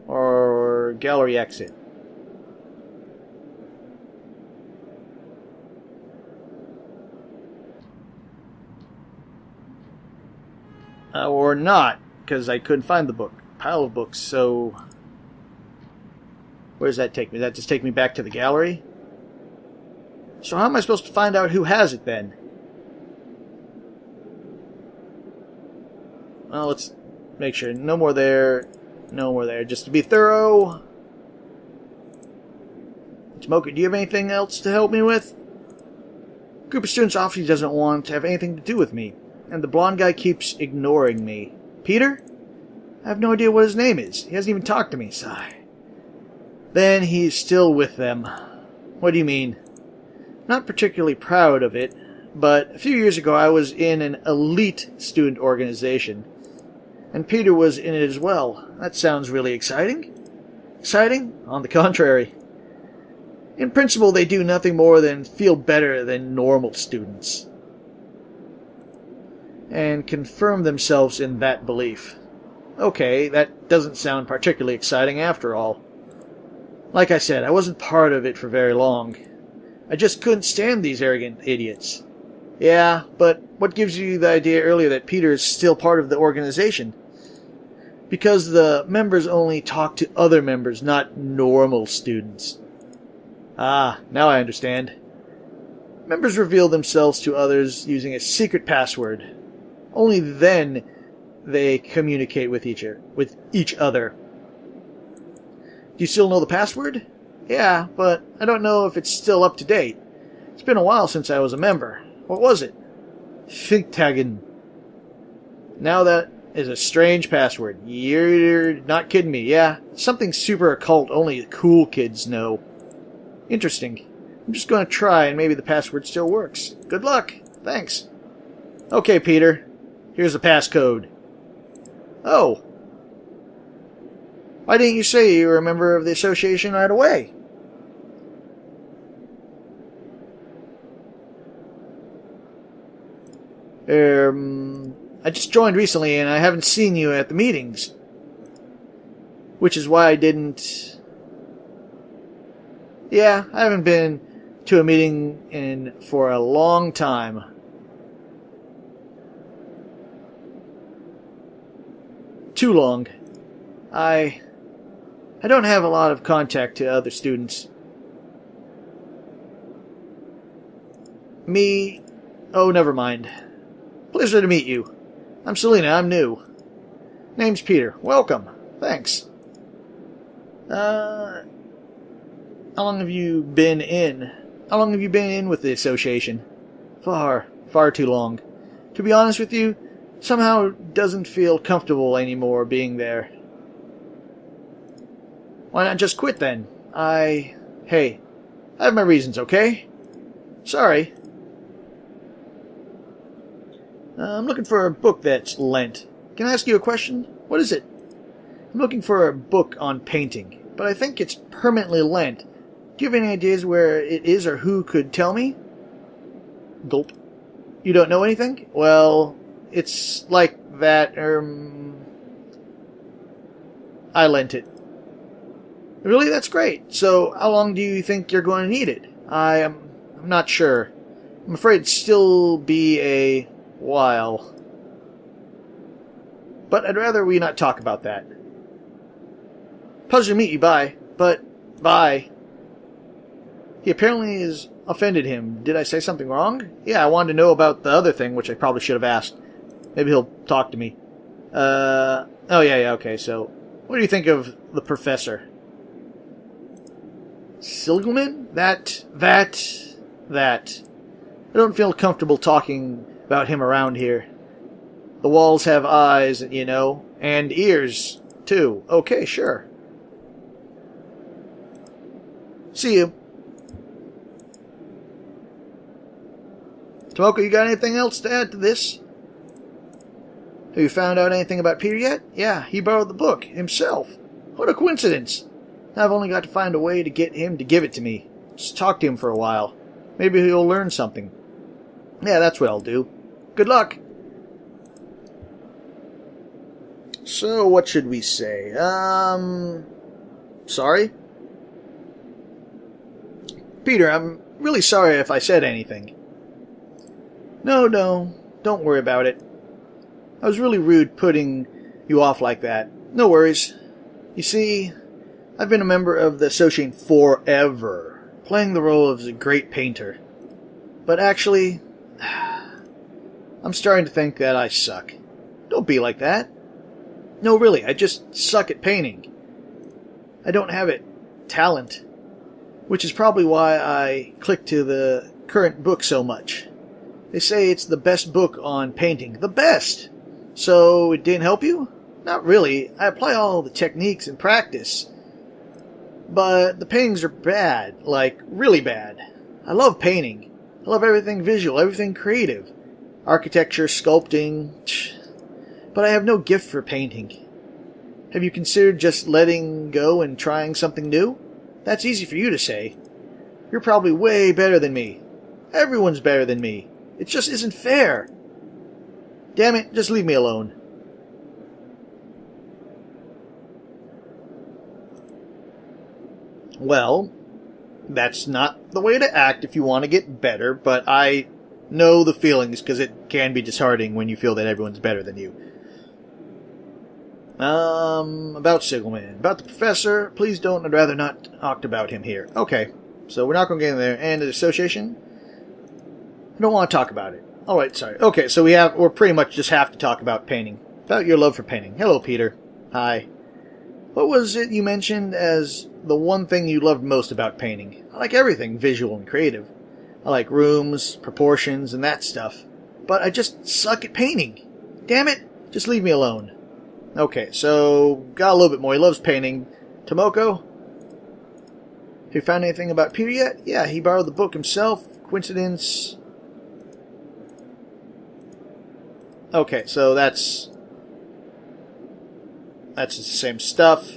Or gallery exit. Or not, because I couldn't find the book. Pile of books, so where does that take me? Does that just take me back to the gallery? So how am I supposed to find out who has it then? Well, let's make sure. No more there. No more there. Just to be thorough. Smoker, do you have anything else to help me with? Group of students obviously doesn't want to have anything to do with me. And the blonde guy keeps ignoring me. Peter? I have no idea what his name is. He hasn't even talked to me. Sigh. Then he's still with them. What do you mean? Not particularly proud of it, but a few years ago I was in an elite student organization. And Peter was in it as well. That sounds really exciting. Exciting? On the contrary. In principle, they do nothing more than feel better than normal students. And confirm themselves in that belief. Okay, that doesn't sound particularly exciting after all. Like I said, I wasn't part of it for very long. I just couldn't stand these arrogant idiots. Yeah, but what gives you the idea earlier that Peter is still part of the organization? Because the members only talk to other members, not normal students. Ah, now I understand. Members reveal themselves to others using a secret password. Only then they communicate with each other. Do you still know the password? Yeah, but I don't know if it's still up to date. It's been a while since I was a member. What was it? Figtagen. Now that is a strange password. You're not kidding me, yeah? Something super occult only the cool kids know. Interesting. I'm just going to try and maybe the password still works. Good luck. Thanks. Okay, Peter. Here's the passcode. Oh. Why didn't you say you were a member of the association right away? I just joined recently and I haven't seen you at the meetings. Which is why I didn't... Yeah, I haven't been to a meeting for a long time. Too long. I don't have a lot of contact to other students. Me? Oh, never mind. Pleasure to meet you. I'm Selena, I'm new. Name's Peter. Welcome. Thanks. How long have you been in? How long have you been in with the association? Far too long. To be honest with you, somehow it doesn't feel comfortable anymore being there. Why not just quit then? Hey, I have my reasons, okay? Sorry. I'm looking for a book that's lent. Can I ask you a question? What is it? I'm looking for a book on painting, but I think it's permanently lent. Do you have any ideas where it is or who could tell me? Gulp. You don't know anything? Well, it's like that, I lent it. Really? That's great. So, how long do you think you're going to need it? I'm not sure. I'm afraid it'd still be a while. But I'd rather we not talk about that. Pleasure to meet you, bye. But, bye. He apparently has offended him. Did I say something wrong? Yeah, I wanted to know about the other thing, which I probably should have asked. Maybe he'll talk to me. Oh yeah, okay, so, what do you think of the professor? Silgman? That. I don't feel comfortable talking about him around here. The walls have eyes, you know, and ears, too. Okay, sure. See you. Tomoko, you got anything else to add to this? Have you found out anything about Peter yet? Yeah, he borrowed the book, himself. What a coincidence. I've only got to find a way to get him to give it to me. Just talk to him for a while. Maybe he'll learn something. Yeah, that's what I'll do. Good luck. So, what should we say? Sorry? Peter, I'm really sorry if I said anything. No, don't worry about it. I was really rude putting you off like that. No worries. You see, I've been a member of the Association forever, playing the role of a great painter. But actually, I'm starting to think that I suck. Don't be like that. No, really, I just suck at painting. I don't have talent, which is probably why I click to the current book so much. They say it's the best book on painting. The best! So, it didn't help you? Not really. I apply all the techniques in practice. But the paintings are bad. Like, really bad. I love painting. I love everything visual, everything creative. Architecture, sculpting. But I have no gift for painting. Have you considered just letting go and trying something new? That's easy for you to say. You're probably way better than me. Everyone's better than me. It just isn't fair. Damn it, just leave me alone. Well, that's not the way to act if you want to get better, but I know the feelings because it can be disheartening when you feel that everyone's better than you. About Sigelman. About the professor, please don't, I'd rather not talk about him here. Okay, so we're not going to get in there. And the association? I don't want to talk about it. Alright, sorry. Okay, so we're pretty much just have to talk about painting. About your love for painting. Hello, Peter. Hi. What was it you mentioned as the one thing you loved most about painting? I like everything visual and creative. I like rooms, proportions, and that stuff. But I just suck at painting. Damn it, just leave me alone. Okay, so got a little bit more. He loves painting. Tomoko? Have you found anything about Peter yet? Yeah, he borrowed the book himself. Coincidence? Okay, so that's the same stuff.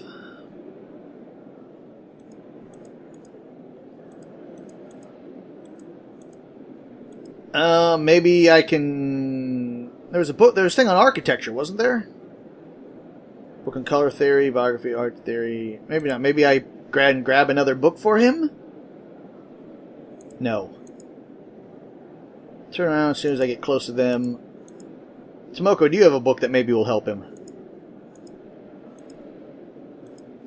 Maybe I can... There was a thing on architecture, wasn't there? Book on color theory, biography, art theory... Maybe not. Maybe I grab another book for him? No. Turn around as soon as I get close to them. Tomoko, do you have a book that maybe will help him?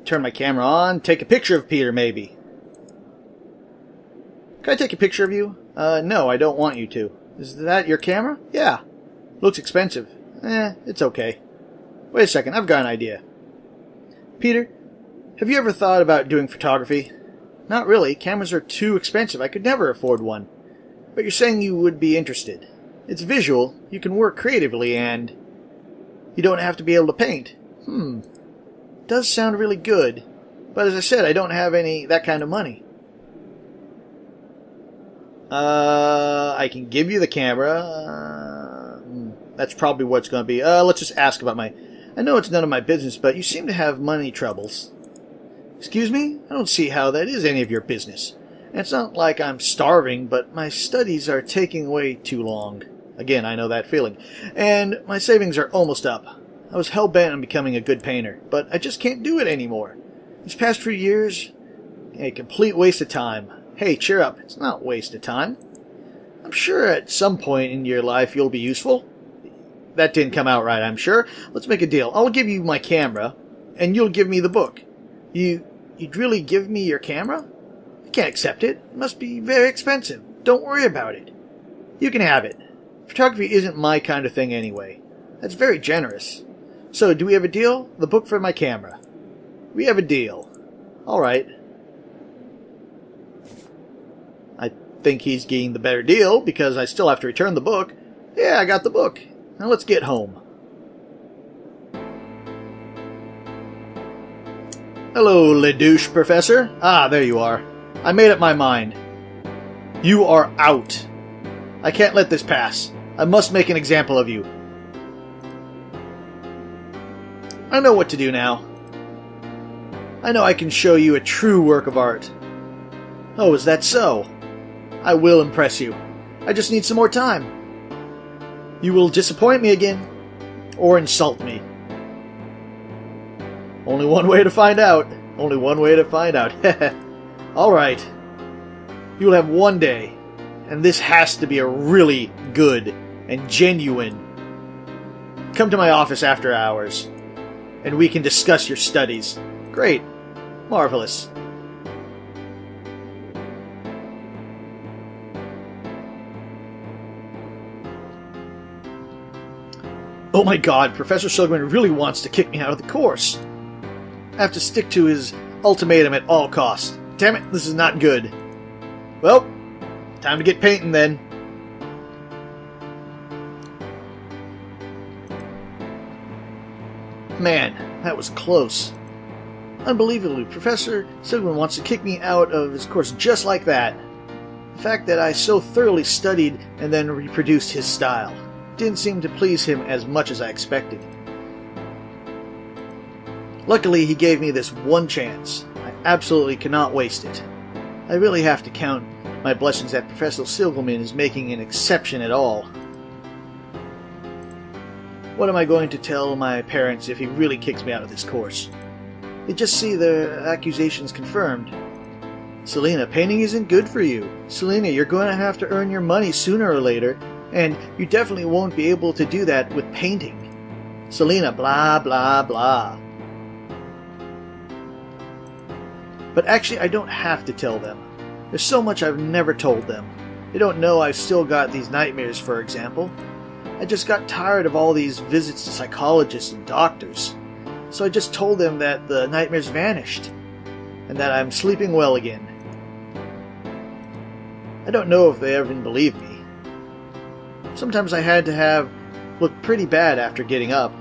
Turn my camera on. Take a picture of Peter, maybe. Can I take a picture of you? No, I don't want you to. Is that your camera? Yeah. Looks expensive. It's okay. Wait a second, I've got an idea. Peter, have you ever thought about doing photography? Not really. Cameras are too expensive. I could never afford one. But you're saying you would be interested. It's visual, you can work creatively, and you don't have to be able to paint. Does sound really good. But as I said, I don't have that kind of money. I can give you the camera. That's probably what it's going to be. Let's just ask about I know it's none of my business, but you seem to have money troubles. Excuse me? I don't see how that is any of your business. And it's not like I'm starving, but my studies are taking way too long. Again, I know that feeling. And my savings are almost up. I was hell-bent on becoming a good painter, but I just can't do it anymore. These past few years, a complete waste of time. Hey, cheer up. It's not a waste of time. I'm sure at some point in your life you'll be useful. That didn't come out right, I'm sure. Let's make a deal. I'll give you my camera, and you'll give me the book. You'd really give me your camera? I can't accept it. It must be very expensive. Don't worry about it. You can have it. Photography isn't my kind of thing anyway. That's very generous. So, do we have a deal? The book for my camera. We have a deal. Alright. I think he's getting the better deal, because I still have to return the book. Yeah, I got the book. Now let's get home. Hello, Ledouche, Professor. Ah, there you are. I made up my mind. You are out. I can't let this pass. I must make an example of you. I know what to do now. I know I can show you a true work of art. Oh, is that so? I will impress you. I just need some more time. You will disappoint me again, or insult me. Only one way to find out. Only one way to find out. Alright. You will have one day, and this has to be a really good and genuine. Come to my office after hours, and we can discuss your studies. Great. Marvelous. Oh my god, Professor Silverman really wants to kick me out of the course. I have to stick to his ultimatum at all costs. Damn it, this is not good. Well, time to get painting then. Man, that was close. Unbelievably, Professor Silverman wants to kick me out of his course just like that. The fact that I so thoroughly studied and then reproduced his style didn't seem to please him as much as I expected. Luckily, he gave me this one chance. I absolutely cannot waste it. I really have to count my blessings that Professor Silverman is making an exception at all. What am I going to tell my parents if he really kicks me out of this course? They just see the accusations confirmed. Selena, painting isn't good for you. Selena, you're going to have to earn your money sooner or later, and you definitely won't be able to do that with painting. Selena, blah, blah, blah. But actually, I don't have to tell them. There's so much I've never told them. They don't know I've still got these nightmares, for example. I just got tired of all these visits to psychologists and doctors. So I just told them that the nightmares vanished, and that I'm sleeping well again. I don't know if they even believe me. Sometimes I had to look pretty bad after getting up.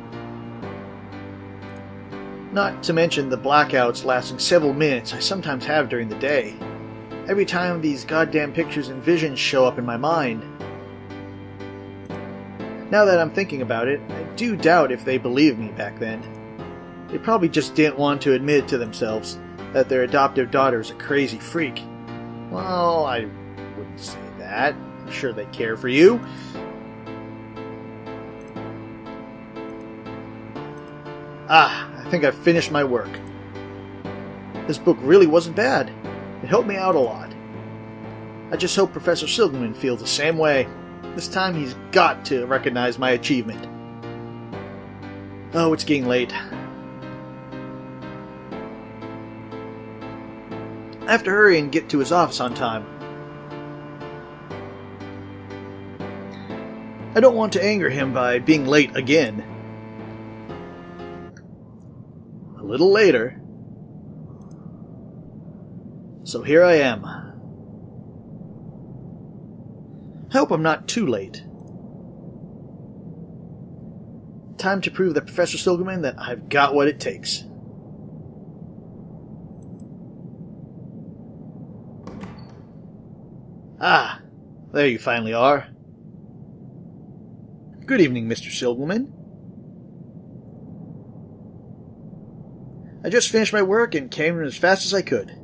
Not to mention the blackouts lasting several minutes I sometimes have during the day. Every time these goddamn pictures and visions show up in my mind. Now that I'm thinking about it, I do doubt if they believed me back then. They probably just didn't want to admit to themselves that their adoptive daughter is a crazy freak. Well, I wouldn't say that. I'm sure they care for you. I think I've finished my work. This book really wasn't bad. It helped me out a lot. I just hope Professor Silverman feels the same way. This time he's got to recognize my achievement. Oh, it's getting late. I have to hurry and get to his office on time. I don't want to anger him by being late again. A little later. So here I am. I hope I'm not too late. Time to prove to Professor Silverman that I've got what it takes. There you finally are. Good evening, Mr. Silverman. I just finished my work and came in as fast as I could.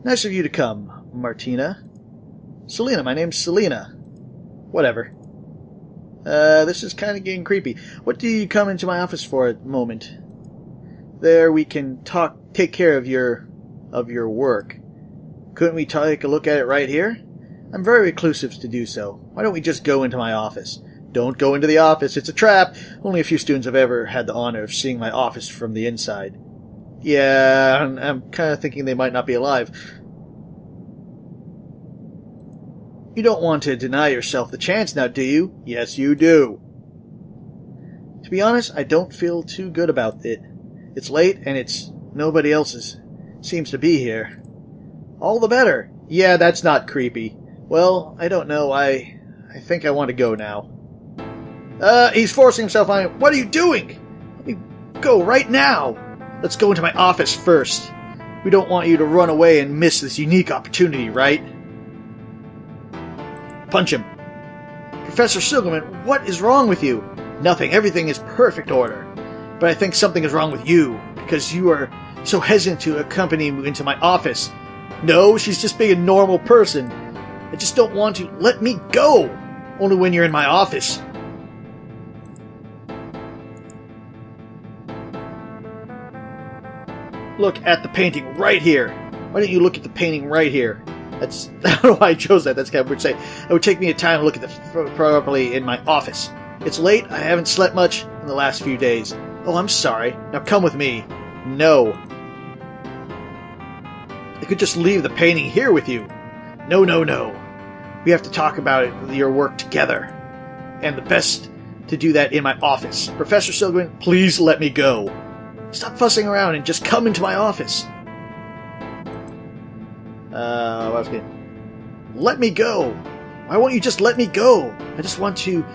Nice of you to come, Martina. Selina, my name's Selina. Whatever. This is kind of getting creepy. What do you come into my office for at the moment? There we can take care of your work. Couldn't we take a look at it right here? I'm very reclusive to do so. Why don't we just go into my office? Don't go into the office, it's a trap. Only a few students have ever had the honor of seeing my office from the inside. Yeah, I'm kind of thinking they might not be alive. You don't want to deny yourself the chance now, do you? Yes, you do. To be honest, I don't feel too good about it. It's late, and nobody else seems to be here. All the better. Yeah, that's not creepy. Well, I don't know. I think I want to go now. He's forcing himself on it. What are you doing? Let me go right now. Let's go into my office first. We don't want you to run away and miss this unique opportunity, right? Punch him. Professor Silverman, what is wrong with you? Nothing. Everything is perfect order. But I think something is wrong with you, because you are so hesitant to accompany me into my office. No, she's just being a normal person. I just don't want to. Let me go! Only when you're in my office. Look at the painting right here. Why don't you look at the painting right here? I don't know why I chose that. That's kind of weird to say. It would take me a time to look at the properly in my office. It's late. I haven't slept much in the last few days. Oh, I'm sorry. Now come with me. No. I could just leave the painting here with you. No, no, no. We have to talk about your work together. And the best to do that in my office. Professor Silverman, please let me go. Stop fussing around and just come into my office. What else again? Let me go. Why won't you just let me go? I just want to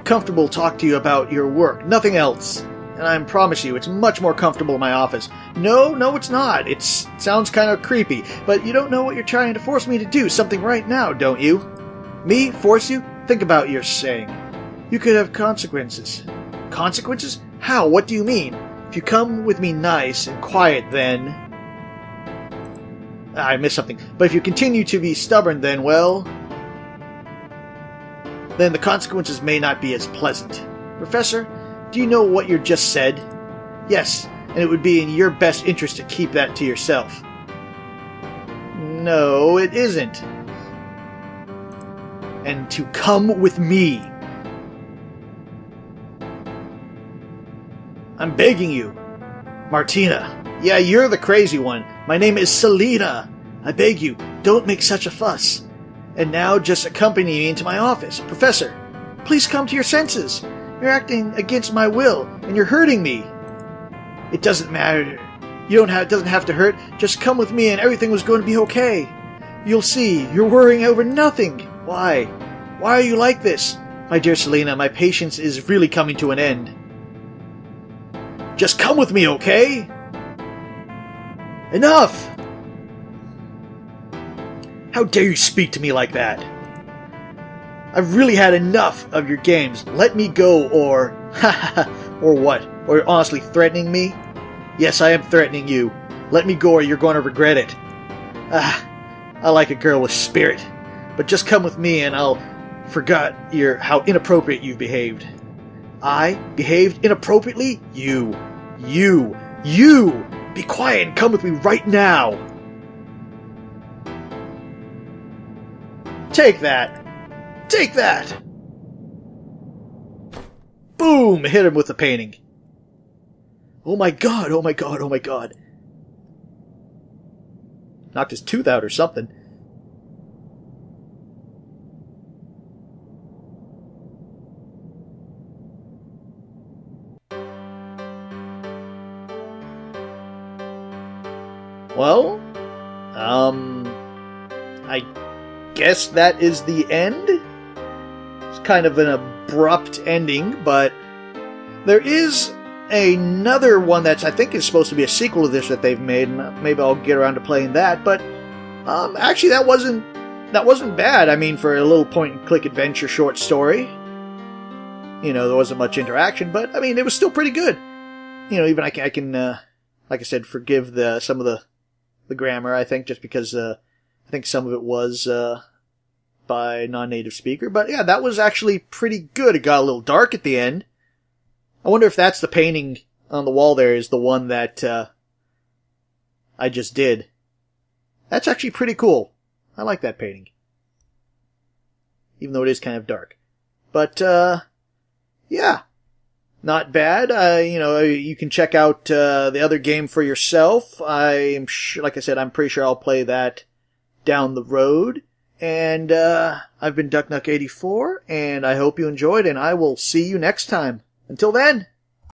comfortable talk to you about your work. Nothing else. And I promise you, it's much more comfortable in my office. No, it's not. It sounds kind of creepy. But you don't know what you're trying to force me to do something right now, don't you? Me? Force you? Think about what you're saying. You could have consequences. Consequences? How? What do you mean? If you come with me nice and quiet, then... I missed something. But if you continue to be stubborn, then, well... then the consequences may not be as pleasant. Professor, do you know what you just said? Yes, and it would be in your best interest to keep that to yourself. No, it isn't. And to come with me. I'm begging you. Martina. Yeah, you're the crazy one. My name is Selina. I beg you, don't make such a fuss. And now just accompany me into my office. Professor, please come to your senses. You're acting against my will, and you're hurting me. It doesn't matter. It doesn't have to hurt. Just come with me and everything was going to be okay. You'll see. You're worrying over nothing. Why? Why are you like this? My dear Selina, my patience is really coming to an end. Just come with me, okay? Enough! How dare you speak to me like that? I've really had enough of your games. Let me go, or... or what? Or you're honestly threatening me? Yes, I am threatening you. Let me go or you're going to regret it. I like a girl with spirit. But just come with me and I'll forget how inappropriate you've behaved. I behaved inappropriately? You! Be quiet and come with me right now! Take that! Take that! Boom! Hit him with the painting. Oh my god, oh my god, oh my god. Knocked his tooth out or something. Well, I guess that is the end. It's kind of an abrupt ending, but there is another one that's I think is supposed to be a sequel to this that they've made, and maybe I'll get around to playing that. But actually, that that wasn't bad. I mean, for a little point-and-click adventure short story, you know, there wasn't much interaction, but I mean, it was still pretty good. You know, even I can, like I said, forgive some of the grammar. I think just because I think some of it was by non-native speaker, but yeah, that was actually pretty good. It got a little dark at the end. I wonder if that's the painting on the wall there is the one that I just did. That's actually pretty cool. I like that painting. Even though it is kind of dark. But, yeah. Not bad. You know, you can check out the other game for yourself. I'm sure, like I said, I'm pretty sure I'll play that down the road. And I've been DuckNuck84, and I hope you enjoyed, and I will see you next time. Until then,